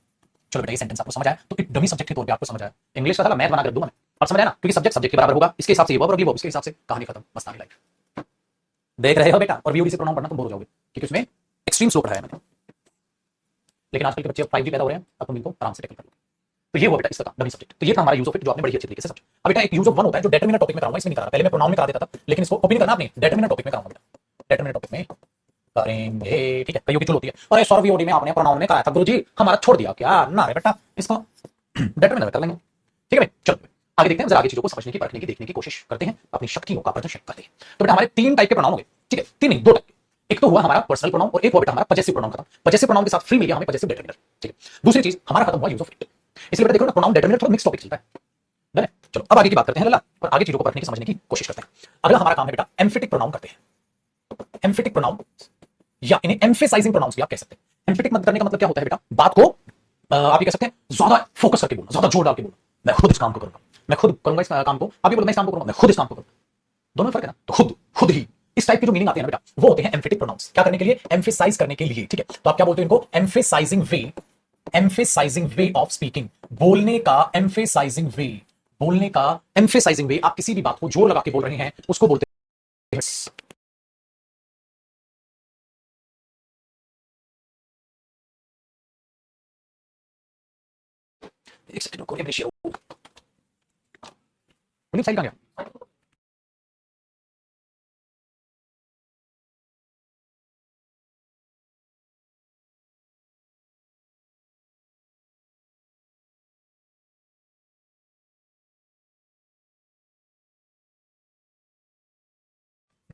Speaker 1: चलो बेटा ये सेंटेंस आपको समझ आया, तो इट डमी सब्जेक्ट के तौर पे आपको समझ आया। इंग्लिश का था मैथ बना कर दूंगा मैं, और समझ आया ना, क्योंकि सब्जेक्ट सब्जेक्ट के बराबर होगा, इसके हिसाब से ये वर्ब और अगली वर्ब उसके हिसाब से, कहानी खत्म, मस्तानी लाइफ। देख रहे हो बेटा, और वीओडी से प्रोनाउन पढ़ना तुम बोर हो जाओगे, क्योंकि उसमें एक्सट्रीम स्लो पढ़ाया मैंने। लेकिन आजकल के बच्चे 5G पैदा हो रहे हैं, अब तुम इनको आराम से टैकल कर लो। तो ये हुआ बेटा इसका डमी सब्जेक्ट। तो ये था हमारा यूज ऑफ इट, जो आपने बड़ी अच्छी तरीके से समझा। अब बेटा एक यूज ऑफ वन होता है जो डेटरमिनर टॉपिक में कराऊंगा, इसमें नहीं करा, पहले मैं प्रोनाउन में करा देता था, लेकिन इसको ओपन करना आपने डेटरमिनर टॉपिक में कराऊंगा बेटा, डेटरमिनर टॉपिक में करेंगे, ठीक है। कईयों की चुल होती है, अरे सर वीओडी में आपने प्रोनाउन में कराया था गुरुजी, हमारा छोड़ दिया क्या, ना रे बेटा, इसको डेटरमिनर कर लेंगे, ठीक है भाई। चलो आगे देखते हैं, जरा आगे चीजों को समझने की, परखने की, देखने की कोशिश करते हैं, अपनी शक्तियों का प्रदर्शन करते हैं। तो बेटा हमारे 3 टाइप के प्रोनाउन होंगे, ठीक है, 3 नहीं 2 टाइप। एक तो हुआ हमारा पर्सनल प्रोनाउन, और एक हुआ बेटा हमारा पजेसिव प्रोनाउन खत्म। पजेसिव प्रोनाउन के साथ फ्री मिल गया हमें पजेसिव डेटरमिनर, ठीक है। दूसरी चीज हमारा खत्म हुआ यूज ऑफ इट। इसलिए बेटा देखो ना, प्रोनाउन डेटरमिनर थोड़ा मिक्स टॉपिक चलता है। चलो अब आगे की बात करते हैं लल्ला, और आगे चीजों को परखने की, समझने की कोशिश करते हैं। अगला हमारा काम है बेटा एम्फेटिक प्रोनाउन करते हैं। एम्फेटिक प्रोनाउन, या इन्हें एम्फेसाइजिंग प्रोनाउंस भी आप कह सकते हैं। एम्फेटिक मत करने का मतलब क्या होता है बेटा, बात को आप ये कह सकते हैं ज्यादा फोकस करके बोलना, ज्यादा जोर डाल के बोलना, मैं खुद इस काम को करूंगा, मैं खुद करूंगा इस काम को, आप ये बोलो मैं इस काम को करूंगा, मैं खुद इस काम को करूंगा, दोनों में फर्क है ना। तो खुद खुद ही इस टाइप की जो मीनिंग आती है ना बेटा, वो होते हैं एम्फेटिक प्रोनाउंस। क्या करने के लिए, एम्फेसाइज करने के लिए, ठीक है। तो आप क्या बोलते हैं इनको, एम्फेसाइजिंग वे ऑफ स्पीकिंग, बोलने का एम्फेसाइजिंग वे, बोलने का एम्फेसाइजिंग वे। आप किसी भी बात को जोर लगा के बोल रहे हैं उसको बोलते हैं। एक सेकंड रुको, ये शेयर साइड कहां गया।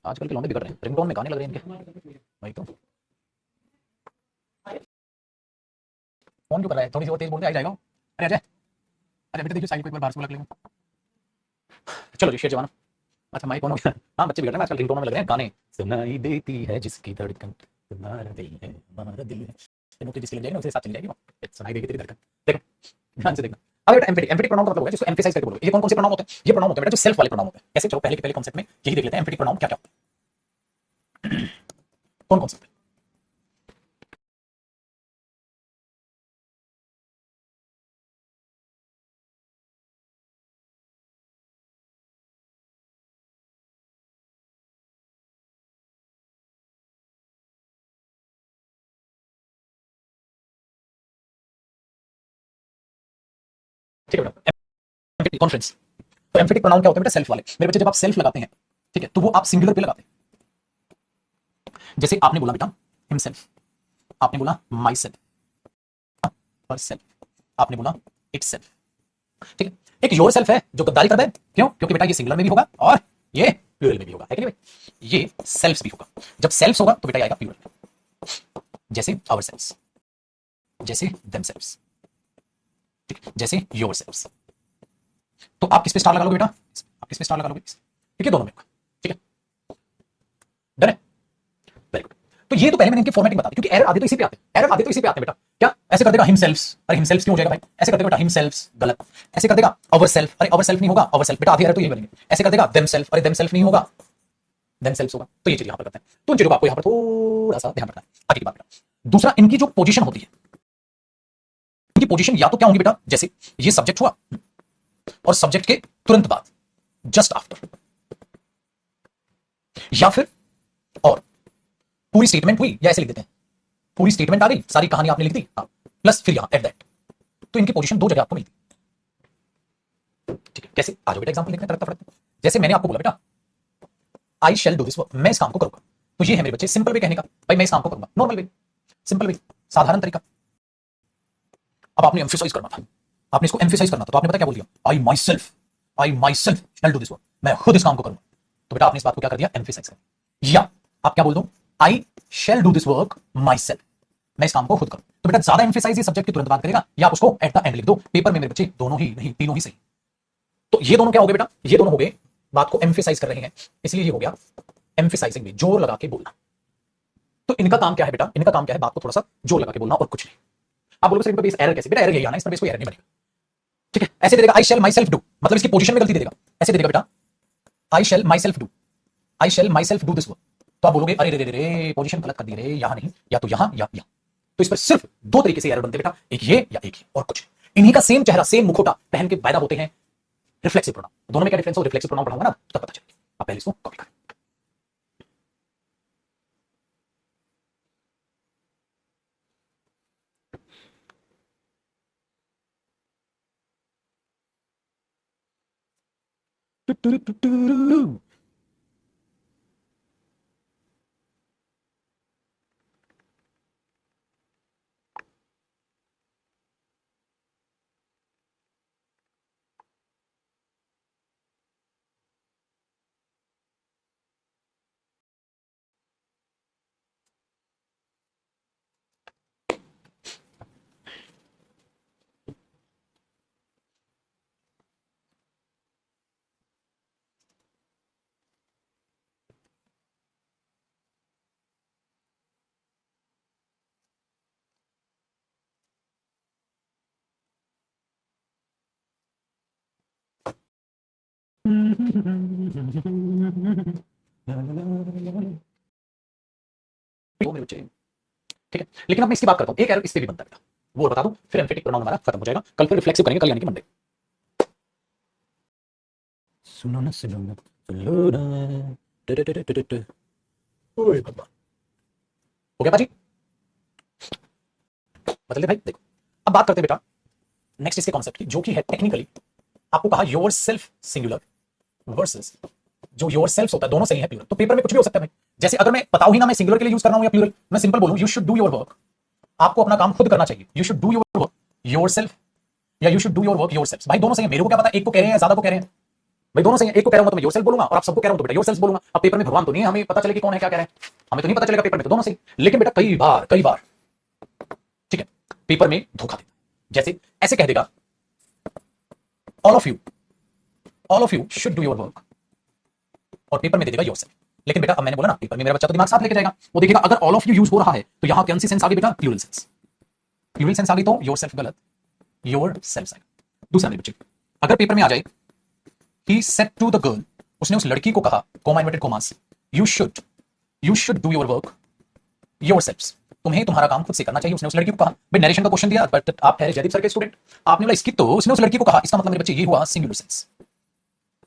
Speaker 1: आजकल के लौंडे बिगड़ रहे हैं, रिंगटोन में गाने लग रहे हैं इनके, वही तो। फोन क्यों कर रहा है, थोड़ी सी और तेज बोल दे, आ जाएगा। अरे अजय, अरे बेटा देखिए साइड को एक बार बाहर से लग लेंगे। चलो जी शेर जवाना। अच्छा माइक ऑन हो गया। हाँ बच्चे बिगड़ रहे हैं आजकल, रिंगटोन में लग रहे हैं गाने। सुनाई देती है जिसकी धड़कन, तुम्हारा दिल है हमारा दिल है। नौकरी जिसके लिए जाएगी ना उसके साथ चली जाएगी वो, सुनाई देगी तेरी धड़कन। देखो ध्यान से देखना। अब बेटा एम्फेटिक, एम्फेटिक प्रोनाउन का मतलब होगा जिसको एम्फेसाइज करके बोलोगे। ये कौन कौन से प्रोनाउन होते हैं? ये प्रोनाउन होते हैं बेटा जो सेल्फ वाले प्रोनाउन होते हैं। कैसे? चलो पहले के पहले कॉन्सेप्ट में यही देख लेते हैं एम्फेटिक प्रोनाउन क्या क्या होते हैं। कौन कौन से होते हैं? ठीक है बेटा, एम्फेटिक कॉन्फ्रेंस। तो एम्फेटिक प्रोनाउन क्या होता है बेटा? सेल्फ वाले। मेरे बच्चे जब आप सेल्फ लगाते हैं, ठीक है, तो वो आप सिंगुलर पे लगाते हैं। जैसे आपने बोला बेटा हिमसेल्फ, आपने बोला माई सेल्फ, पर सेल्फ, आपने बोला इट सेल्फ। ठीक है, एक योर सेल्फ है जो गद्दारी कर रहा है। क्यों? क्योंकि बेटा ये सिंगुलर में भी होगा और ये प्लूरल में भी होगा, है कि नहीं भाई? ये सेल्फ भी होगा। जब सेल्फ होगा तो बेटा आएगा प्लूरल में। जैसे आवर सेल्फ, जैसे देम सेल्फ, जैसे योर सेल्फ। तो आप किस पे स्टार लगा लोगे बेटा? आप किस पे स्टार लगा लोगे? ठीक है, दोनों में होगा। ठीक है, डन है, वेरी गुड। तो ये तो पहले मैंने इनकी फॉर्मेटिंग बता दी, क्योंकि एरर आते तो इसी पे आते हैं। एरर आते तो इसी पे आते हैं बेटा। क्या ऐसे कर देगा हिमसेल्फ्स? अरे हिमसेल्फ्स क्यों हो जाएगा भाई? ऐसे कर देगा बेटा हिमसेल्फ्स, गलत। ऐसे कर देगा अवरसेल्फ, अरे अवरसेल्फ नहीं होगा, अवरसेल्फ बेटा आधी एरर तो यही बनेंगे। ऐसे कर देगा देमसेल्फ, अरे देमसेल्फ नहीं होगा, देमसेल्फ्स होगा। तो ये चीज यहां पर करते हैं। तो इन चीजों को आपको यहां पर थोड़ा सा ध्यान रखना है। आगे की बात बेटा, दूसरा इनकी जो पोजीशन होती है, इनकी पोजीशन या तो क्या होंगी बेटा, जैसे ये सब्जेक्ट हुआ और सब्जेक्ट के तुरंत बाद, जस्ट आफ्टर, या फिर और पूरी स्टेटमेंट हुई, या ऐसे लिख देते हैं पूरी स्टेटमेंट आ गई, सारी कहानी आपने लिख दी, प्लस फिर यहां एट दैट। तो इनकी पोजीशन दो जगह आपको मिलती है। ठीक है, कैसे? आ जाओ बेटा एग्जांपल देखते हैं फटाफट। जैसे मैंने आपको बोला बेटा I shall do this work, मैं इस काम को करूंगा। तो ये है मेरे बच्चे सिंपल वे कहने का, भाई मैं इस काम को करूंगा, नॉर्मल वे, सिंपल वे, साधारण तरीका। अब आपने एम्फेसाइज करना था, आपने इसको एम्फेसाइज करना था, तो आपने पता क्या बोल दिया? I myself shall do this work, मैं खुद इस काम को करूंगा। तो बेटा आपने इस बात को क्या कर दिया? एम्फेसाइज कर। या आप क्या बोल दो? I shall do this work myself, मैं इस काम को खुद करूं। तो बेटा ज्यादा एम्फेसाइज ये सब्जेक्ट की तुरंत बात करेगा, या आप उसको एट द एंड लिख दो। पेपर में मेरे बच्चे दोनों ही नहीं, तीनों ही सही। तो ये दोनों क्या हो गए बेटा? ये दोनों हो गए बात को एम्फेसाइज कर रहे हैं, इसलिए ये हो गया एम्फेसाइजिंग में, जोर लगा के बोलना। तो इनका काम क्या है बेटा? इनका काम क्या है? बात को थोड़ा सा जोर लगा के बोलना और कुछ नहीं। आप बोलोगे सर इन पर बेस एरर कैसे? बेटा एरर यही आना, इस पर बेस कोई एरर नहीं बनेगा। ठीक है, ऐसे दे देगा आई शैल माई सेल्फ डू, मतलब इसकी पोजीशन में गलती दे देगा। ऐसे दे देगा बेटा I shall myself do, I shall myself do this work. तो आप बोलोगे अरे रे रे रे पोजीशन गलत कर दी रे, यहां नहीं, या तो यहां या यहां। तो इस पर सिर्फ दो तरीके से एरर बनते बेटा, एक ये या एक ये, और कुछ। इन्हीं का सेम चेहरा, सेम मुखोटा पहन के पैदा होते हैं रिफ्लेक्सिव प्रोनाउन। दोनों में क्या डिफरेंस हो? रिफ्लेक्सिव प्रोनाउन पढ़ाऊंगा ना तब पता चलेगा। आप पहले इसको कॉपी करें। वो मेरे बच्चे, ठीक है, लेकिन अब मैं इसकी बात करता हूं, एक एरर इस पे भी बनता है, वो बता दूं, फिर एम्फेटिक प्रोनाउन हमारा खत्म हो जाएगा। कल फिर रिफ्लेक्सिव करेंगे, कल यानी कि मंडे। सुनो ना सुनो ना सुनो ना, ओए बाबा, हो गया पाजी? बदल दे भाई। देखो अब बात करते हैं बेटा नेक्स्ट इसके कॉन्सेप्ट की, जो कि है टेक्निकली आपको कहा योर सेल्फ सिंगुलर वर्सेस जो योर सेल्फ होता है, दोनों सही है प्लूरल। तो पेपर में कुछ भी हो सकता है भाई। जैसे अगर मैं बताऊं ही ना मैं सिंगुलर के लिए यूज कर रहा हूं या प्लूरल, मैं सिंपल बोलूं you should do your work, आपको अपना काम खुद करना चाहिए। You should do your work yourself, या you should do your work yourself. भाई दोनों सही है, मेरे को क्या पता एक को कह रहे हैं ज्यादा को कह रहे हैं। भाई दोनों सही है, एक को कह रहा हूं तो मैं योर सेल्फ बोलूंगा, और आप सबको कह रहा हूं तो बेटा योर सेल्फ बोलूंगा। अब पेपर में भगवान तो नहीं है, हमें पता चले कि कौन है क्या कह रहा है, हमें तो नहीं पता चलेगा पेपर में, तो दोनों सही। लेकिन बेटा कई बार ठीक है पेपर में धोखा देता है। जैसे ऐसे कह देगा all of you should do your work, और पेपर में दे देगा योरसेल्फ। लेकिन बेटा अब मैंने बोला ना पेपर में मेरा बच्चा तो दिमाग साथ लेके जाएगा, वो देखेगा अगर ऑल ऑफ यू यूज हो रहा है तो यहां कौन सी सेंस आ गई बेटा? Plural sense. You will sense आ गई तो योर सेल्फ गलत, योर सेल्फ आएगा। दूसरा मेरे बच्चे, अगर पेपर में आ जाए he said to the girl, उसने उस लड़की को कहा comma inverted commas, you should do your work yourself, तुम्हें तुम्हारा काम खुद से करना चाहिए। उसने उस लड़की को कहा, भाई नरेशन का क्वेश्चन दिया बट आप ठहरे जयदीप सर के स्टूडेंट, आपने बोला इसकी, तो उसने उस लड़की को कहा, इसका मतलब मेरे बच्चे ये हुआ सिंगुलर सेंस।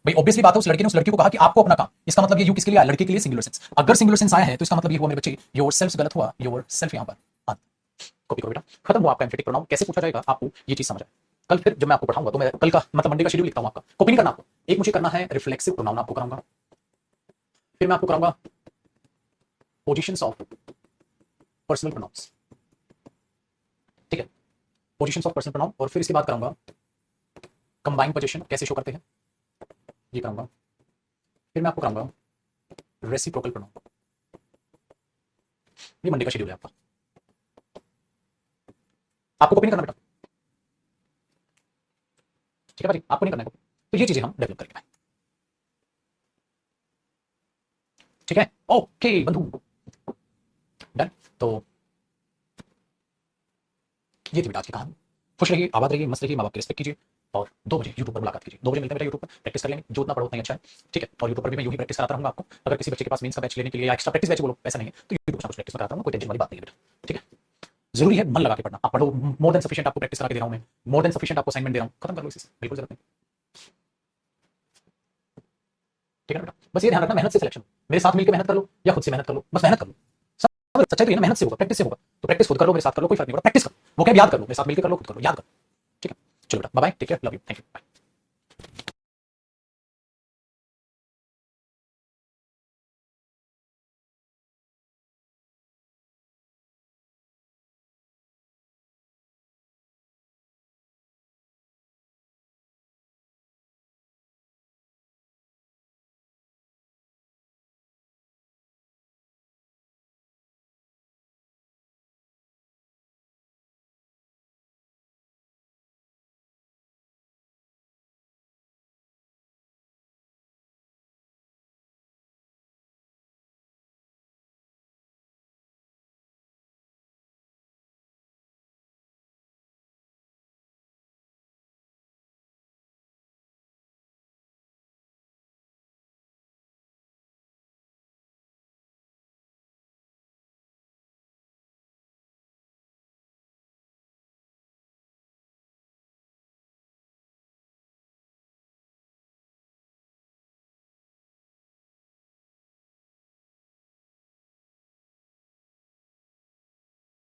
Speaker 1: भाई ऑब्वियसली बात है, उस लड़की ने उस लड़की को कहा कि आपको अपना काम, इसका मतलब ये यू किसके लिए आया, लड़की के लिए सिंगुलर सेंस। अगर सिंगुलर सेंस आया है तो इसका मतलब ये हुआ मेरे बच्चे योर सेल्फ गलत हुआ, योर सेल्फ यहां पर कॉपी करो बेटा। खत्म हुआ आपका एम्फेटिक प्रोनाउन कैसे पूछा जाएगा, आपको ये चीज समझ आए। कल फिर जब मैं आपको पढ़ाऊंगा तो मैं कल का मतलब मंडे का शेड्यूल लिखता हूं, आपका कॉपी नहीं करना आपको। एक मुझे करना है रिफ्लेक्सिव प्रोनाउन आपको कराऊंगा, फिर मैं आपको कराऊंगा पोजीशंस ऑफ पर्सनल प्रोनाउंस, ठीक है, पोजीशंस ऑफ पर्सनल प्रोनाउन, और फिर इसके बाद कराऊंगा कंबाइंड पोजीशन कैसे शो करते हैं, ये कराऊंगा। फिर मैं आपको कराऊंगा रेसिप्रोकल प्रोनाउन। ये मंडे का शेड्यूल है आपका, आपको कॉपी नहीं करना बेटा, ठीक है भाई, आपको नहीं करना है कॉपी। तो ये चीजें हम डेवलप करेंगे भाई, ठीक है, ओके बंधु, डन। तो ये थी बेटा आज की कहानी। खुश रहिए, आबाद रहिए, मस्त रहिए, माँ बाप की रिस्पेक्ट कीजिए, और 2 बजे यूट्यूब पर मुलाकात कीजिए। 2 बजे मिलते हैं बेटा यूट्यूब पर, प्रैक्टिस कर लेंगे, जो उतना पढ़ो उतना ही अच्छा है, ठीक है। और यूट्यूब पर भी मैं यूं ही प्रैक्टिस कराता रहूंगा आपको। अगर किसी बच्चे के पास मेंस का बैच लेने के लिए या एक्स्ट्रा प्रैक्टिस बैच बोलो ऐसा नहीं है, तो यूट्यूब पर कुछ प्रैक्टिस कराता हूँ, कोई टेंशन वाली बात नहीं है बेटा, ठीक है। जरूरी है मन लगा के पढ़ना, आप पढ़ो, मोर देन सफिशिएंट आपको प्रैक्टिस करा के दे रहा हूं मैं, मोर देन सफिशिएंट आपको असाइनमेंट दे रहा हूं, खत्म कर लो इसे, बिल्कुल जरूरत नहीं, ठीक है ना बेटा। बस ये ध्यान रखना, मेहनत से सिलेक्शन, मेरे साथ मिलकर मेहनत कर लो या खुद से मेहनत कर लो, बस मेहनत कर लो। सच्चाई तो ये ना, मेहनत से होगा, प्रैक्टिस से होगा, तो प्रैक्टिस खुद कर लो, मेरे साथ कर लो, कोई फर्क नहीं पड़ता, प्रैक्टिस करो, वो क्या याद कर लो, मेरे साथ मिलकर कर लो, खुद कर लो, याद करो, ठीक है। चलो बेटा, bye bye, take care, love you, thank you, bye.